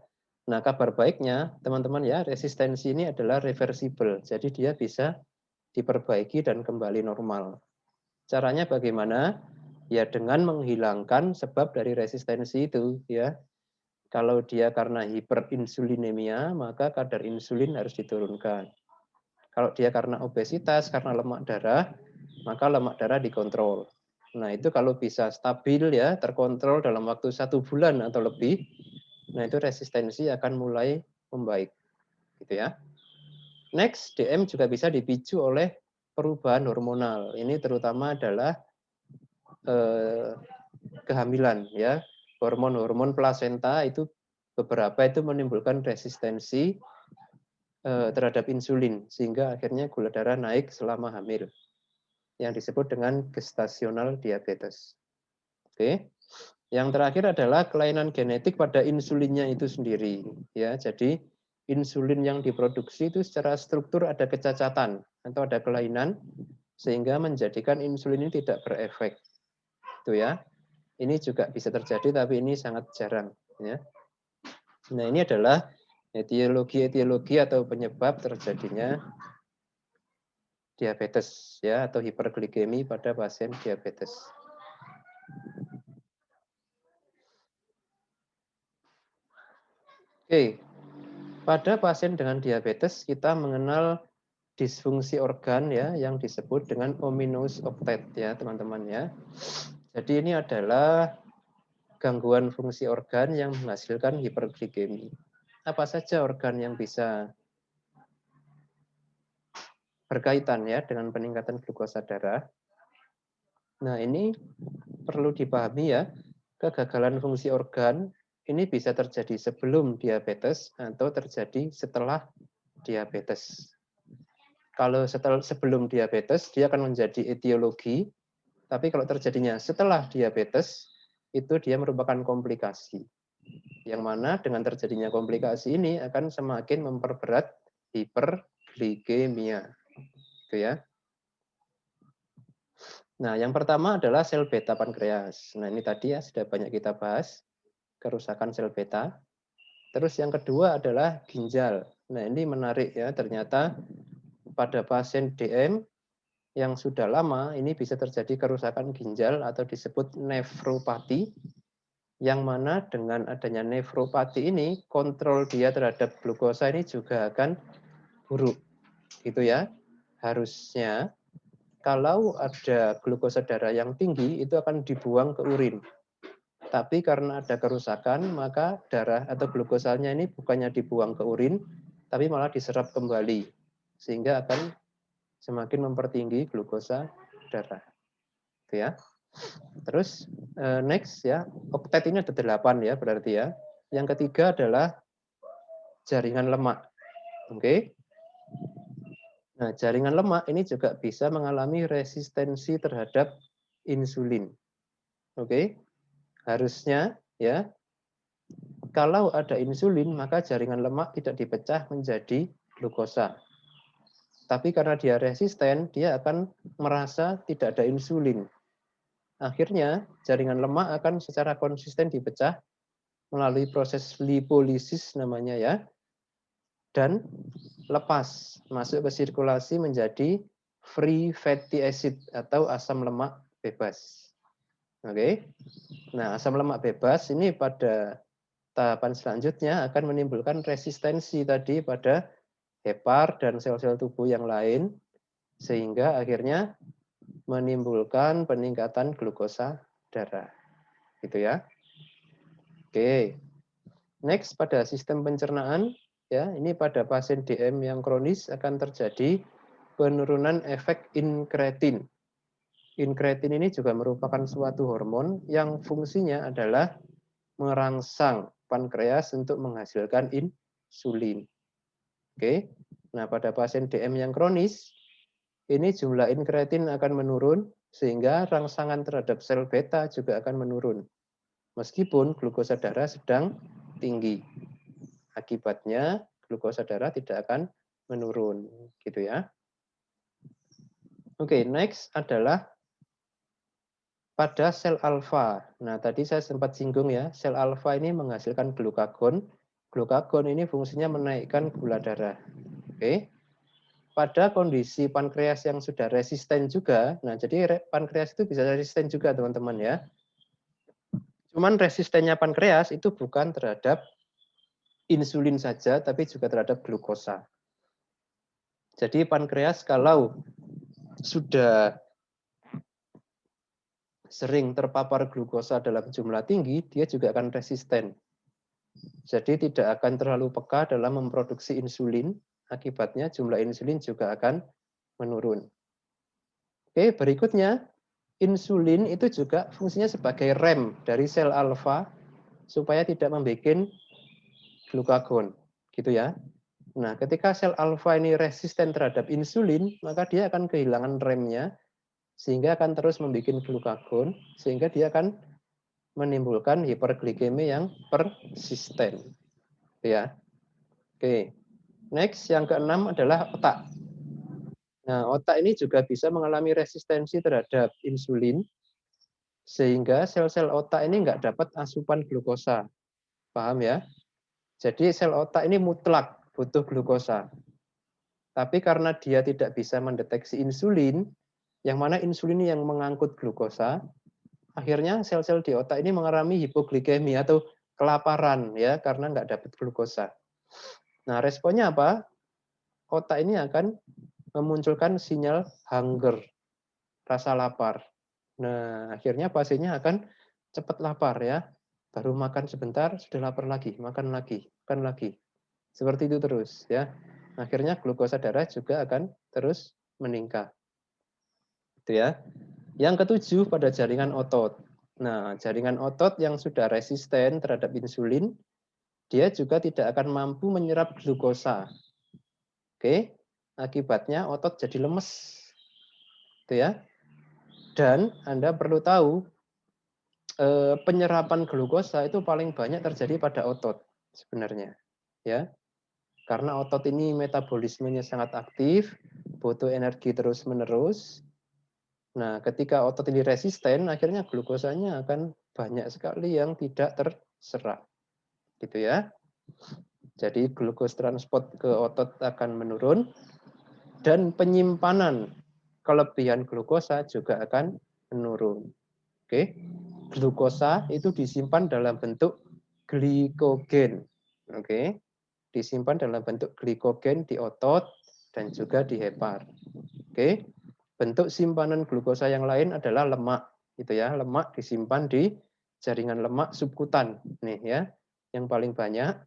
Nah, kabar baiknya teman-teman ya, resistensi ini adalah reversible. Jadi dia bisa diperbaiki dan kembali normal. Caranya bagaimana? Ya dengan menghilangkan sebab dari resistensi itu ya. Kalau dia karena hiperinsulinemia, maka kadar insulin harus diturunkan. Kalau dia karena obesitas, karena lemak darah, maka lemak darah dikontrol. Nah, itu kalau bisa stabil ya, terkontrol dalam waktu 1 bulan atau lebih, nah itu resistensi akan mulai membaik. Gitu ya. Next, DM juga bisa dipicu oleh perubahan hormonal. Ini terutama adalah kehamilan ya. Hormon-hormon plasenta itu beberapa itu menimbulkan resistensi terhadap insulin sehingga akhirnya gula darah naik selama hamil yang disebut dengan gestasional diabetes. Oke. Yang terakhir adalah kelainan genetik pada insulinnya itu sendiri ya. Jadi insulin yang diproduksi itu secara struktur ada kecacatan atau ada kelainan sehingga menjadikan insulin ini tidak berefek. Itu ya. Ini juga bisa terjadi tapi ini sangat jarang ya. Nah, ini adalah etiologi atau penyebab terjadinya diabetes ya atau hiperglikemi pada pasien diabetes. Oke. Pada pasien dengan diabetes kita mengenal disfungsi organ ya yang disebut dengan ominous octet ya, teman-teman ya. Jadi ini adalah gangguan fungsi organ yang menghasilkan hiperglikemi. Apa saja organ yang bisa berkaitan ya dengan peningkatan glukosa darah? Nah, ini perlu dipahami ya, kegagalan fungsi organ ini bisa terjadi sebelum diabetes atau terjadi setelah diabetes. Kalau sebelum diabetes, dia akan menjadi etiologi, tapi kalau terjadinya setelah diabetes, itu dia merupakan komplikasi. Yang mana dengan terjadinya komplikasi ini akan semakin memperberat hiperglikemia. Gitu ya. Nah, yang pertama adalah sel beta pankreas. Nah, ini tadi ya sudah banyak kita bahas, kerusakan sel beta. Terus yang kedua adalah ginjal. Nah, ini menarik ya, ternyata pada pasien DM yang sudah lama ini bisa terjadi kerusakan ginjal atau disebut nefropati, yang mana dengan adanya nefropati ini kontrol dia terhadap glukosa ini juga akan buruk gitu ya. Harusnya kalau ada glukosa darah yang tinggi, itu akan dibuang ke urin. Tapi karena ada kerusakan, maka darah atau glukosanya ini bukannya dibuang ke urin, tapi malah diserap kembali. Sehingga akan semakin mempertinggi glukosa darah. Gitu ya. Terus next ya, oktet ini ada 8 ya berarti ya. Yang ketiga adalah jaringan lemak. Oke. Nah, jaringan lemak ini juga bisa mengalami resistensi terhadap insulin. Oke. Harusnya ya, kalau ada insulin maka jaringan lemak tidak dipecah menjadi glukosa. Tapi karena dia resisten, dia akan merasa tidak ada insulin. Akhirnya jaringan lemak akan secara konsisten dipecah melalui proses lipolisis namanya ya, dan lepas masuk ke sirkulasi menjadi free fatty acid atau asam lemak bebas. Oke. Nah, asam lemak bebas ini pada tahapan selanjutnya akan menimbulkan resistensi tadi pada hepar dan sel-sel tubuh yang lain sehingga akhirnya menimbulkan peningkatan glukosa darah. Gitu ya. Oke. Next pada sistem pencernaan ya, ini pada pasien DM yang kronis akan terjadi penurunan efek inkretin. Inkretin ini juga merupakan suatu hormon yang fungsinya adalah merangsang pankreas untuk menghasilkan insulin. Oke. Nah, pada pasien DM yang kronis, ini jumlah inkretin akan menurun sehingga rangsangan terhadap sel beta juga akan menurun. Meskipun glukosa darah sedang tinggi. Akibatnya glukosa darah tidak akan menurun, gitu ya. Oke, next adalah pada sel alfa. Nah, tadi saya sempat singgung ya, sel alfa ini menghasilkan glukagon. Glukagon ini fungsinya menaikkan gula darah. Oke. Pada kondisi pankreas yang sudah resisten juga, nah jadi pankreas itu bisa resisten juga teman-teman ya. Cuman resistennya pankreas itu bukan terhadap insulin saja, tapi juga terhadap glukosa. Jadi pankreas kalau sudah sering terpapar glukosa dalam jumlah tinggi, dia juga akan resisten. Jadi tidak akan terlalu peka dalam memproduksi insulin, akibatnya jumlah insulin juga akan menurun. Oke, berikutnya insulin itu juga fungsinya sebagai rem dari sel alfa supaya tidak membuat glukagon, gitu ya. Nah, ketika sel alfa ini resisten terhadap insulin, maka dia akan kehilangan remnya sehingga akan terus membuat glukagon sehingga dia akan menimbulkan hiperglikemi yang persisten. Ya. Oke. Next yang keenam adalah otak. Nah, otak ini juga bisa mengalami resistensi terhadap insulin sehingga sel-sel otak ini nggak dapat asupan glukosa. Paham ya? Jadi sel otak ini mutlak butuh glukosa. Tapi karena dia tidak bisa mendeteksi insulin, yang mana insulin yang mengangkut glukosa, akhirnya sel-sel di otak ini mengalami hipoglikemi atau kelaparan ya karena nggak dapat glukosa. Nah, responnya apa? Otak ini akan memunculkan sinyal hunger, rasa lapar. Nah, akhirnya pasiennya akan cepat lapar ya. Baru makan sebentar sudah lapar lagi, makan lagi, makan lagi. Seperti itu terus ya. Akhirnya glukosa darah juga akan terus meningkat. Itu ya. Yang ketujuh pada jaringan otot. Nah, jaringan otot yang sudah resisten terhadap insulin, dia juga tidak akan mampu menyerap glukosa. Oke, akibatnya otot jadi lemes. Itu ya. Dan Anda perlu tahu, penyerapan glukosa itu paling banyak terjadi pada otot sebenarnya. Ya. Karena otot ini metabolismenya sangat aktif, butuh energi terus-menerus. Nah, ketika otot ini resisten, akhirnya glukosanya akan banyak sekali yang tidak terserap. Gitu ya. Jadi glukos transport ke otot akan menurun dan penyimpanan kelebihan glukosa juga akan menurun. Oke. Glukosa itu disimpan dalam bentuk glikogen. Oke. Disimpan dalam bentuk glikogen di otot dan juga di hepar. Oke. Bentuk simpanan glukosa yang lain adalah lemak, gitu ya. Lemak disimpan di jaringan lemak subkutan, nih ya, yang paling banyak.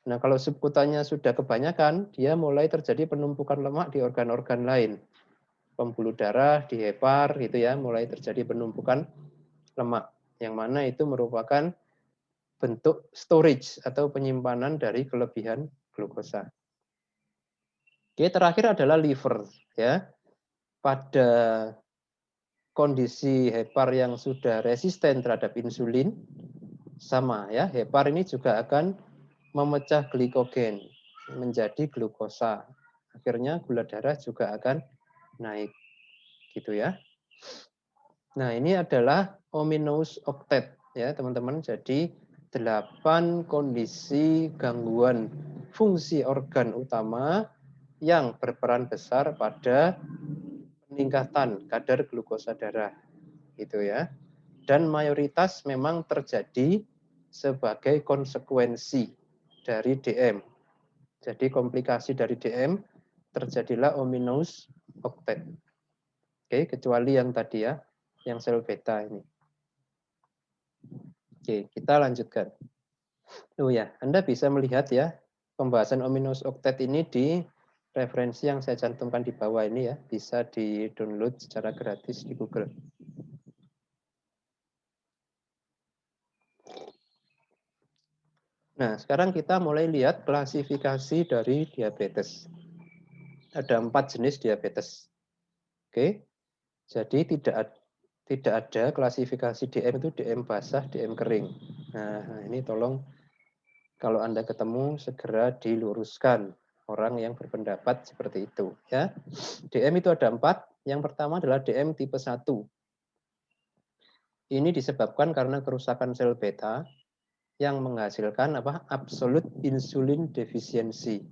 Nah, kalau subkutannya sudah kebanyakan, dia mulai terjadi penumpukan lemak di organ-organ lain. Pembuluh darah, di hepar, gitu ya, mulai terjadi penumpukan lemak. Yang mana itu merupakan bentuk storage atau penyimpanan dari kelebihan glukosa. Oke, terakhir adalah liver, ya. Pada kondisi hepar yang sudah resisten terhadap insulin, sama ya, hepar ini juga akan memecah glikogen menjadi glukosa. Akhirnya gula darah juga akan naik, gitu ya. Nah, ini adalah ominous octet ya, teman-teman. Jadi 8 kondisi gangguan fungsi organ utama yang berperan besar pada peningkatan kadar glukosa darah, gitu ya. Dan mayoritas memang terjadi sebagai konsekuensi dari DM. Jadi komplikasi dari DM terjadilah ominous octet. Oke, kecuali yang tadi ya, yang sel beta ini. Oke, kita lanjutkan. Oh ya, Anda bisa melihat ya, pembahasan ominous octet ini di referensi yang saya cantumkan di bawah ini ya, bisa di-download secara gratis di Google. Nah, sekarang kita mulai lihat klasifikasi dari diabetes. Ada 4 jenis diabetes. Oke, jadi tidak ada klasifikasi DM itu DM basah, DM kering. Nah, ini tolong kalau Anda ketemu segera diluruskan orang yang berpendapat seperti itu. Ya, DM itu ada 4. Yang pertama adalah DM tipe 1. Ini disebabkan karena kerusakan sel beta yang menghasilkan absolute insulin deficiency.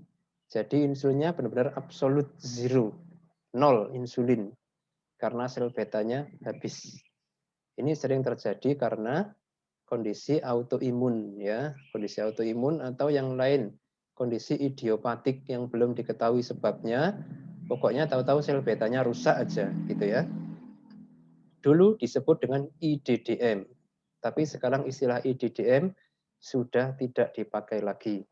Jadi insulinnya benar-benar absolute zero, nol insulin karena sel betanya habis. Ini sering terjadi karena kondisi autoimun ya, kondisi autoimun atau yang lain, kondisi idiopatik yang belum diketahui sebabnya. Pokoknya tahu-tahu sel betanya rusak aja gitu ya. Dulu disebut dengan IDDM, tapi sekarang istilah IDDM sudah tidak dipakai lagi.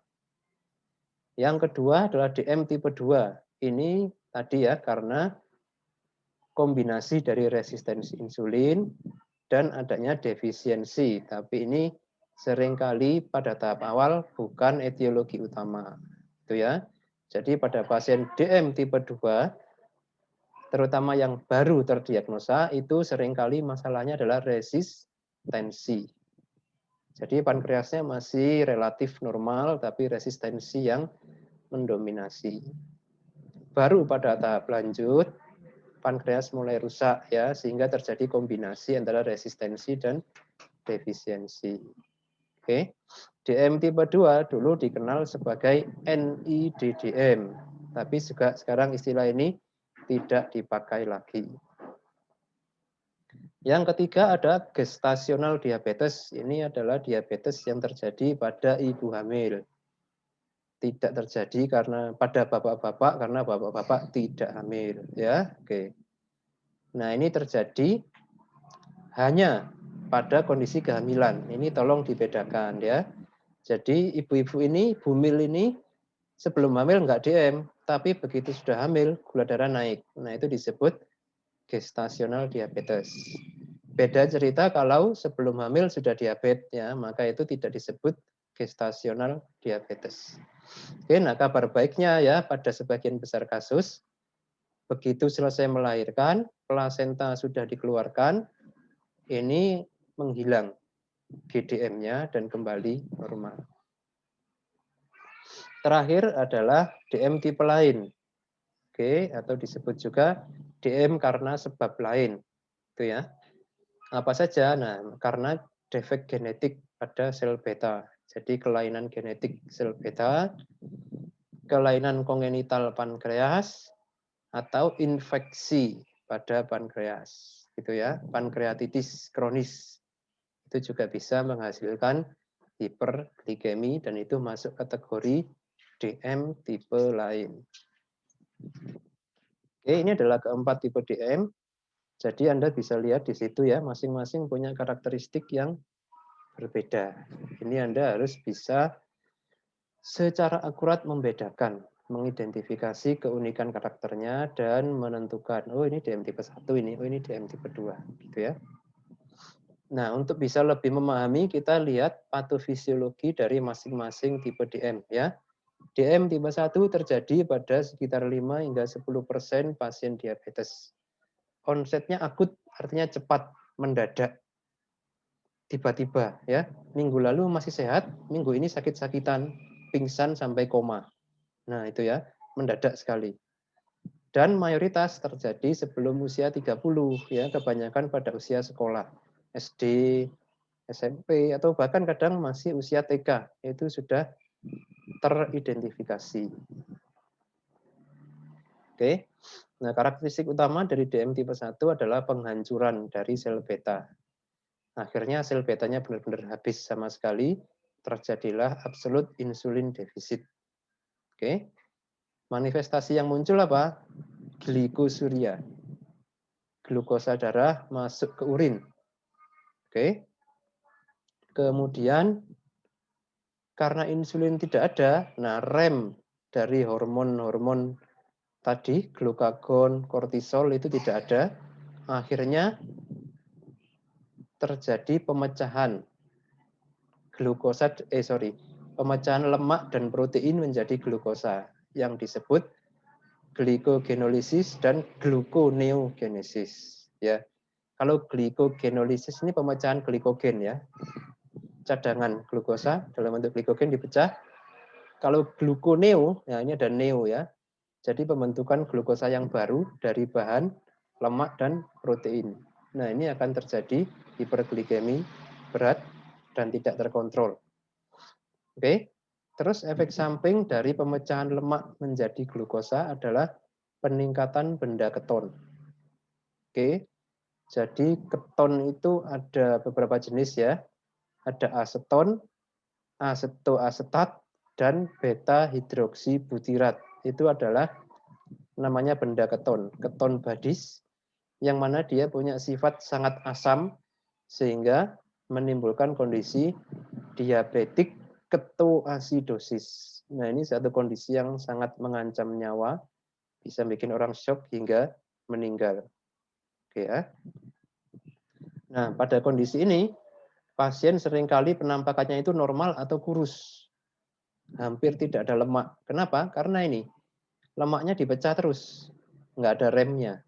Yang kedua adalah DM tipe 2. Ini tadi ya karena kombinasi dari resistensi insulin dan adanya defisiensi. Tapi ini seringkali pada tahap awal bukan etiologi utama. Itu ya. Jadi pada pasien DM tipe 2, terutama yang baru terdiagnosa, itu seringkali masalahnya adalah resistensi. Jadi pankreasnya masih relatif normal, tapi resistensi yang mendominasi. Baru pada tahap lanjut, pankreas mulai rusak ya, sehingga terjadi kombinasi antara resistensi dan defisiensi. Oke. DM tipe 2 dulu dikenal sebagai NIDDM, tapi juga sekarang istilah ini tidak dipakai lagi. Yang ketiga ada gestasional diabetes. Ini adalah diabetes yang terjadi pada ibu hamil. Tidak terjadi karena pada bapak-bapak karena bapak-bapak tidak hamil ya. Oke. Nah, ini terjadi hanya pada kondisi kehamilan. Ini tolong dibedakan ya. Jadi ibu-ibu ini, bumil ini sebelum hamil enggak DM, tapi begitu sudah hamil gula darah naik. Nah, itu disebut gestasional diabetes. Beda cerita kalau sebelum hamil sudah diabetes ya, maka itu tidak disebut gestasional diabetes. Oke, nah kabar baiknya ya pada sebagian besar kasus begitu selesai melahirkan, plasenta sudah dikeluarkan, ini menghilang GDM-nya dan kembali normal. Terakhir adalah DM tipe lain. Oke, atau disebut juga DM karena sebab lain. Itu ya. Apa saja? Nah, karena defek genetik pada sel beta. Jadi kelainan genetik sel beta, kelainan kongenital pankreas, atau infeksi pada pankreas. Gitu ya, pankreatitis kronis. Itu juga bisa menghasilkan hiperglikemi dan itu masuk kategori DM tipe lain. Oke, ini adalah keempat tipe DM. Jadi Anda bisa lihat di situ ya, masing-masing punya karakteristik yang berbeda. Ini Anda harus bisa secara akurat membedakan, mengidentifikasi keunikan karakternya dan menentukan, oh ini DM tipe 1 ini, oh ini DM tipe 2, gitu ya. Nah, untuk bisa lebih memahami, kita lihat patofisiologi dari masing-masing tipe DM ya. DM tipe 1 terjadi pada sekitar 5 hingga 10% pasien diabetes. Onsetnya akut, artinya cepat, mendadak, tiba-tiba ya. Minggu lalu masih sehat, minggu ini sakit-sakitan, pingsan sampai koma. Nah, itu ya, mendadak sekali. Dan mayoritas terjadi sebelum usia 30 ya, kebanyakan pada usia sekolah, SD, SMP atau bahkan kadang masih usia TK, itu sudah teridentifikasi. Oke. Nah, karakteristik utama dari DM tipe 1 adalah penghancuran dari sel beta. Akhirnya sel betanya benar-benar habis sama sekali, terjadilah absolute insulin defisit. Oke. Manifestasi yang muncul apa? Glikosuria. Glukosa darah masuk ke urin. Oke. Kemudian karena insulin tidak ada, nah rem dari hormon-hormon tadi, glukagon, kortisol itu tidak ada. Akhirnya terjadi pemecahan pemecahan lemak dan protein menjadi glukosa yang disebut glikogenolisis dan gluconeogenesis ya. Kalau glikogenolisis ini pemecahan glikogen ya. Cadangan glukosa dalam bentuk glikogen dipecah. Kalau gluconeo, nah ini ada neo ya. Jadi pembentukan glukosa yang baru dari bahan lemak dan protein. Nah, ini akan terjadi hiperglikemi berat dan tidak terkontrol. Oke. Terus efek samping dari pemecahan lemak menjadi glukosa adalah peningkatan benda keton. Oke. Jadi keton itu ada beberapa jenis ya. Ada aseton, asetoasetat, dan beta hidroksibutirat. Itu adalah namanya benda keton, keton badis, yang mana dia punya sifat sangat asam sehingga menimbulkan kondisi diabetik ketoasidosis. Nah, ini satu kondisi yang sangat mengancam nyawa, bisa bikin orang shock hingga meninggal. Oke ya. Nah, pada kondisi ini pasien seringkali penampakannya itu normal atau kurus. Hampir tidak ada lemak. Kenapa? Karena ini lemaknya dipecah terus, nggak ada remnya.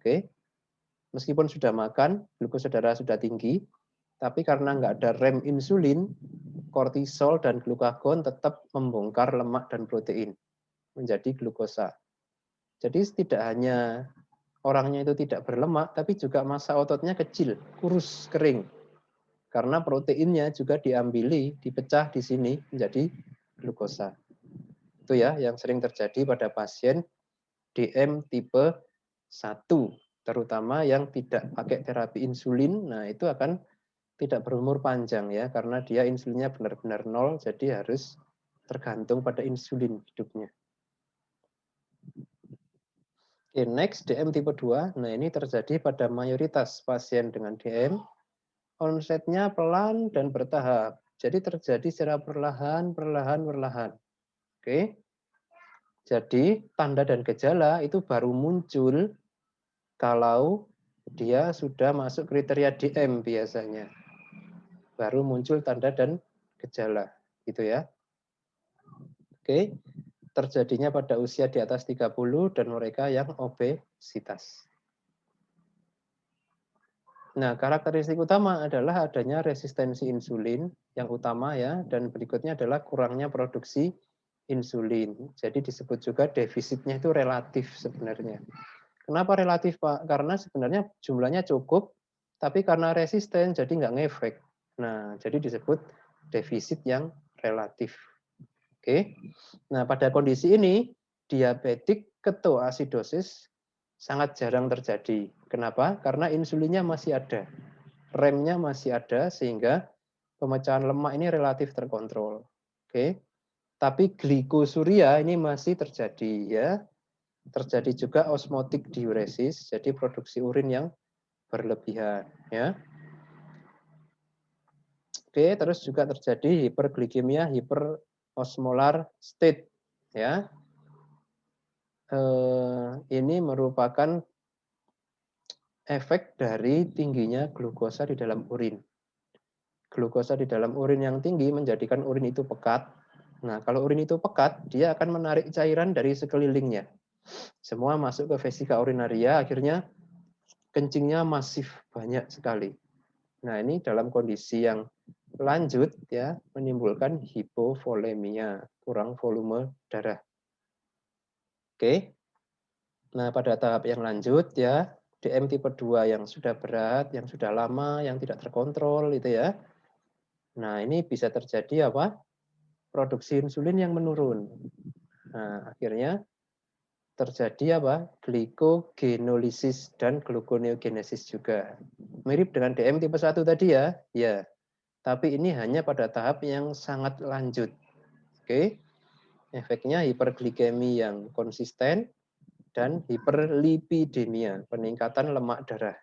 Oke, meskipun sudah makan, glukosa darah sudah tinggi, tapi karena nggak ada rem insulin, kortisol dan glukagon tetap membongkar lemak dan protein menjadi glukosa. Jadi tidak hanya orangnya itu tidak berlemak, tapi juga massa ototnya kecil, kurus, kering. Karena proteinnya juga diambili, dipecah di sini menjadi glukosa. Itu ya yang sering terjadi pada pasien DM tipe 1, terutama yang tidak pakai terapi insulin. Nah, itu akan tidak berumur panjang ya, karena dia insulinnya benar-benar nol, jadi harus tergantung pada insulin hidupnya. Oke, next DM tipe 2. Nah, ini terjadi pada mayoritas pasien dengan DM. Onsetnya pelan dan bertahap. Jadi terjadi secara perlahan. Oke. Jadi tanda dan gejala itu baru muncul kalau dia sudah masuk kriteria DM biasanya. Baru muncul tanda dan gejala, gitu ya. Oke. Terjadinya pada usia di atas 30 dan mereka yang obesitas. Nah, karakteristik utama adalah adanya resistensi insulin yang utama ya, dan berikutnya adalah kurangnya produksi insulin. Jadi disebut juga defisitnya itu relatif sebenarnya. Kenapa relatif, Pak? Karena sebenarnya jumlahnya cukup, tapi karena resisten jadi nggak ngefek. Nah, jadi disebut defisit yang relatif. Oke. Nah, pada kondisi ini, diabetik ketoasidosis sangat jarang terjadi. Kenapa? Karena insulinnya masih ada. Remnya masih ada, sehingga pemecahan lemak ini relatif terkontrol. Oke. Tapi glikosuria ini masih terjadi ya. Terjadi juga osmotic diuresis, jadi produksi urin yang berlebihan, ya. Oke, terus juga terjadi hiperglikemia, hiperosmolar state, ya. Ini merupakan efek dari tingginya glukosa di dalam urin. Glukosa di dalam urin yang tinggi menjadikan urin itu pekat. Nah, kalau urin itu pekat, dia akan menarik cairan dari sekelilingnya. Semua masuk ke vesika urinaria, akhirnya kencingnya masif banyak sekali. Nah, ini dalam kondisi yang lanjut ya menimbulkan hipovolemia, kurang volume darah. Oke. Nah, pada tahap yang lanjut ya, DM tipe 2 yang sudah berat, yang sudah lama, yang tidak terkontrol itu ya. Nah, ini bisa terjadi apa? Produksi insulin yang menurun. Nah, akhirnya terjadi apa? Glikogenolisis dan gluconeogenesis juga. Mirip dengan DM tipe 1 tadi ya. Ya. Tapi ini hanya pada tahap yang sangat lanjut. Oke. Efeknya hiperglikemi yang konsisten dan hiperlipidemia, peningkatan lemak darah.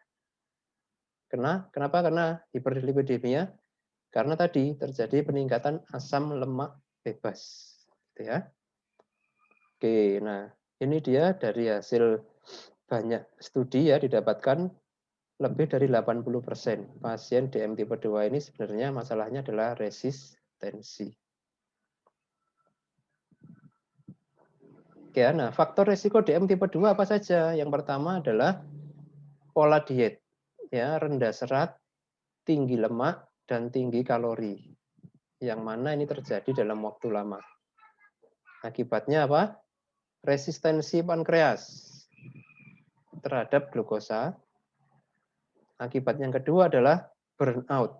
Kenapa? Karena hiperlipidemia karena tadi terjadi peningkatan asam lemak bebas, gitu ya. Oke, nah ini dia dari hasil banyak studi ya didapatkan lebih dari 80% pasien DM tipe 2 ini sebenarnya masalahnya adalah resistensi. Oke, nah faktor resiko DM tipe 2 apa saja? Yang pertama adalah pola diet, ya rendah serat, tinggi lemak, dan tinggi kalori. Yang mana ini terjadi dalam waktu lama. Akibatnya apa? Resistensi pankreas terhadap glukosa. Akibat yang kedua adalah burnout.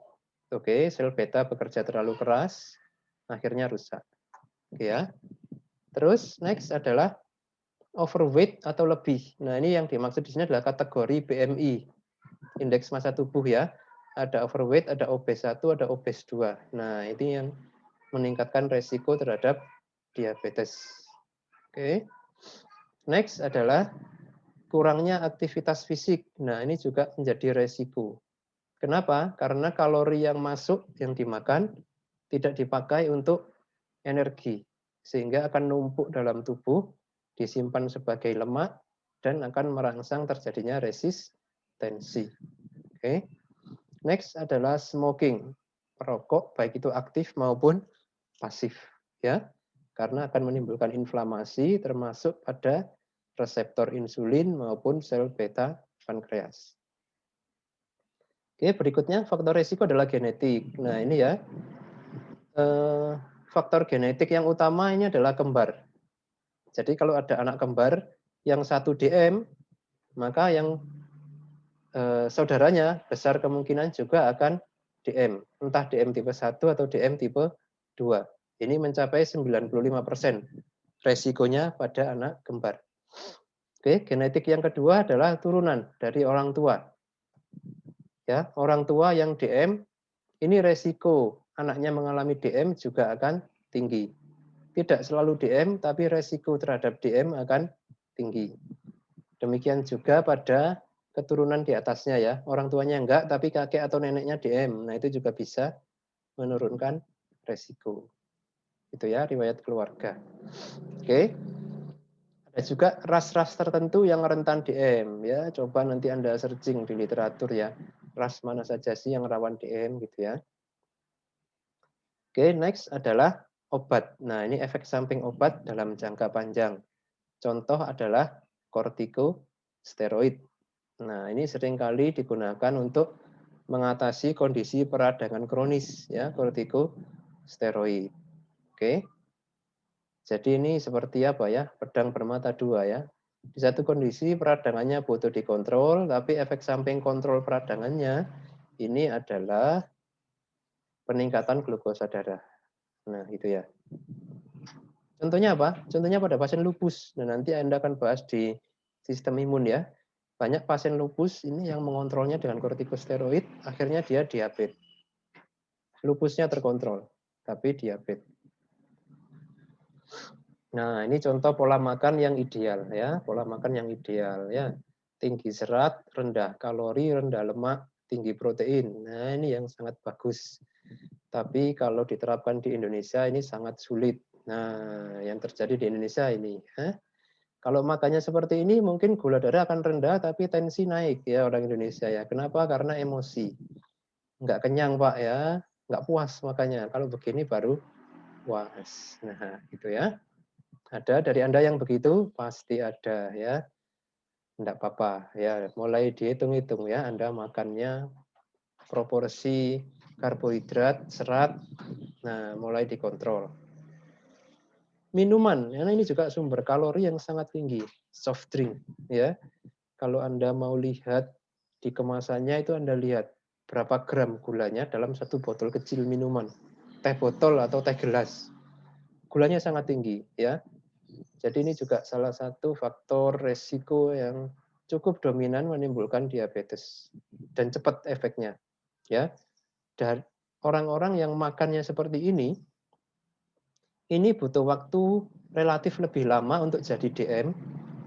Oke, sel beta bekerja terlalu keras, akhirnya rusak. Oke ya. Terus next adalah overweight atau lebih. Nah, ini yang dimaksud di sini adalah kategori BMI, indeks massa tubuh ya. Ada overweight, ada obes 1, ada obes 2. Nah, ini yang meningkatkan resiko terhadap diabetes. Oke. Next adalah kurangnya aktivitas fisik. Nah, ini juga menjadi resiko. Kenapa? Karena kalori yang masuk, yang dimakan, tidak dipakai untuk energi. Sehingga akan numpuk dalam tubuh, disimpan sebagai lemak, dan akan merangsang terjadinya resistensi. Oke. Next adalah smoking. Perokok, baik itu aktif maupun pasif. Ya, karena akan menimbulkan inflamasi termasuk pada reseptor insulin maupun sel beta pankreas. Oke, berikutnya faktor risiko adalah genetik. Nah, ini ya. Faktor genetik yang utama ini adalah kembar. Jadi kalau ada anak kembar yang 1 DM, maka yang saudaranya besar kemungkinan juga akan DM. Entah DM tipe 1 atau DM tipe 2. Ini mencapai 95% resikonya pada anak kembar. Oke, genetik yang kedua adalah turunan dari orang tua. Ya, orang tua yang DM ini resiko anaknya mengalami DM juga akan tinggi. Tidak selalu DM, tapi resiko terhadap DM akan tinggi. Demikian juga pada keturunan di atasnya ya. Orang tuanya enggak, tapi kakek atau neneknya DM. Nah, itu juga bisa menurunkan resiko. Itu ya, riwayat keluarga. Oke. Ada juga ras-ras tertentu yang rentan DM ya. Coba nanti Anda searching di literatur ya. Ras mana saja sih yang rawan DM gitu ya. Oke, next adalah obat. Nah, ini efek samping obat dalam jangka panjang. Contoh adalah kortikosteroid. Nah, ini seringkali digunakan untuk mengatasi kondisi peradangan kronis ya, kortikosteroid. Oke. Jadi ini seperti apa ya? Pedang bermata dua ya. Di satu kondisi peradangannya butuh dikontrol, tapi efek samping kontrol peradangannya ini adalah peningkatan glukosa darah. Nah, itu ya. Contohnya apa? Contohnya pada pasien lupus. Nah, nanti Anda akan bahas di sistem imun ya. Banyak pasien lupus ini yang mengontrolnya dengan kortikosteroid, akhirnya dia diabetes. Lupusnya terkontrol, tapi diabetes. Nah, ini contoh pola makan yang ideal ya, pola makan yang ideal ya. Tinggi serat, rendah kalori, rendah lemak, tinggi protein. Nah, ini yang sangat bagus. Tapi kalau diterapkan di Indonesia ini sangat sulit. Nah, yang terjadi di Indonesia ini, kalau makannya seperti ini mungkin gula darah akan rendah tapi tensi naik ya orang Indonesia ya. Kenapa? Karena emosi. Nggak kenyang Pak ya, nggak puas makanya. Kalau begini baru puas. Nah, gitu ya. Ada dari Anda yang begitu? Pasti ada ya. Enggak apa-apa ya. Mulai dihitung-hitung ya. Anda makannya proporsi karbohidrat, serat. Nah, mulai dikontrol. Minuman, karena ini juga sumber kalori yang sangat tinggi. Soft drink ya. Kalau Anda mau lihat di kemasannya itu Anda lihat berapa gram gulanya dalam satu botol kecil minuman. Teh botol atau teh gelas. Gulanya sangat tinggi ya. Jadi ini juga salah satu faktor resiko yang cukup dominan menimbulkan diabetes dan cepat efeknya ya. Dan orang-orang yang makannya seperti ini butuh waktu relatif lebih lama untuk jadi DM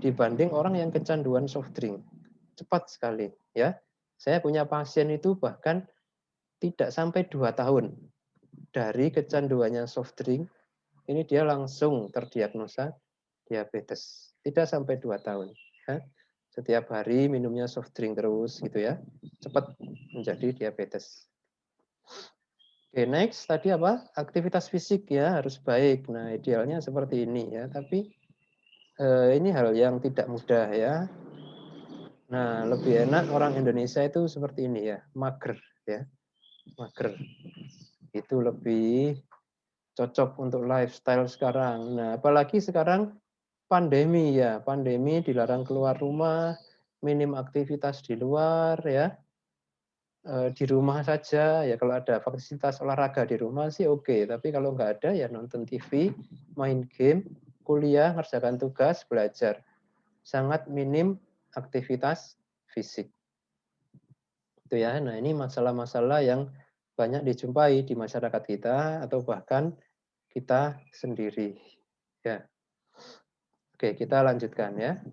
dibanding orang yang kecanduan soft drink. Cepat sekali ya. Saya punya pasien itu bahkan tidak sampai 2 tahun dari kecanduannya soft drink, ini dia langsung terdiagnosa diabetes. Tidak sampai 2 tahun. Ya. Setiap hari minumnya soft drink terus gitu ya. Cepat menjadi diabetes. Oke, next tadi apa? Aktivitas fisik ya harus baik. Nah, idealnya seperti ini ya, tapi ini hal yang tidak mudah ya. Nah, lebih enak orang Indonesia itu seperti ini ya, mager ya. Mager. Itu lebih cocok untuk lifestyle sekarang. Nah, apalagi sekarang pandemi ya, pandemi dilarang keluar rumah, minim aktivitas di luar ya, di rumah saja ya kalau ada fasilitas olahraga di rumah sih oke, tapi kalau nggak ada ya nonton TV, main game, kuliah, ngerjakan tugas, belajar. Sangat minim aktivitas fisik. Itu ya. Nah, ini masalah-masalah yang banyak dijumpai di masyarakat kita atau bahkan kita sendiri. Ya. Oke, kita lanjutkan ya.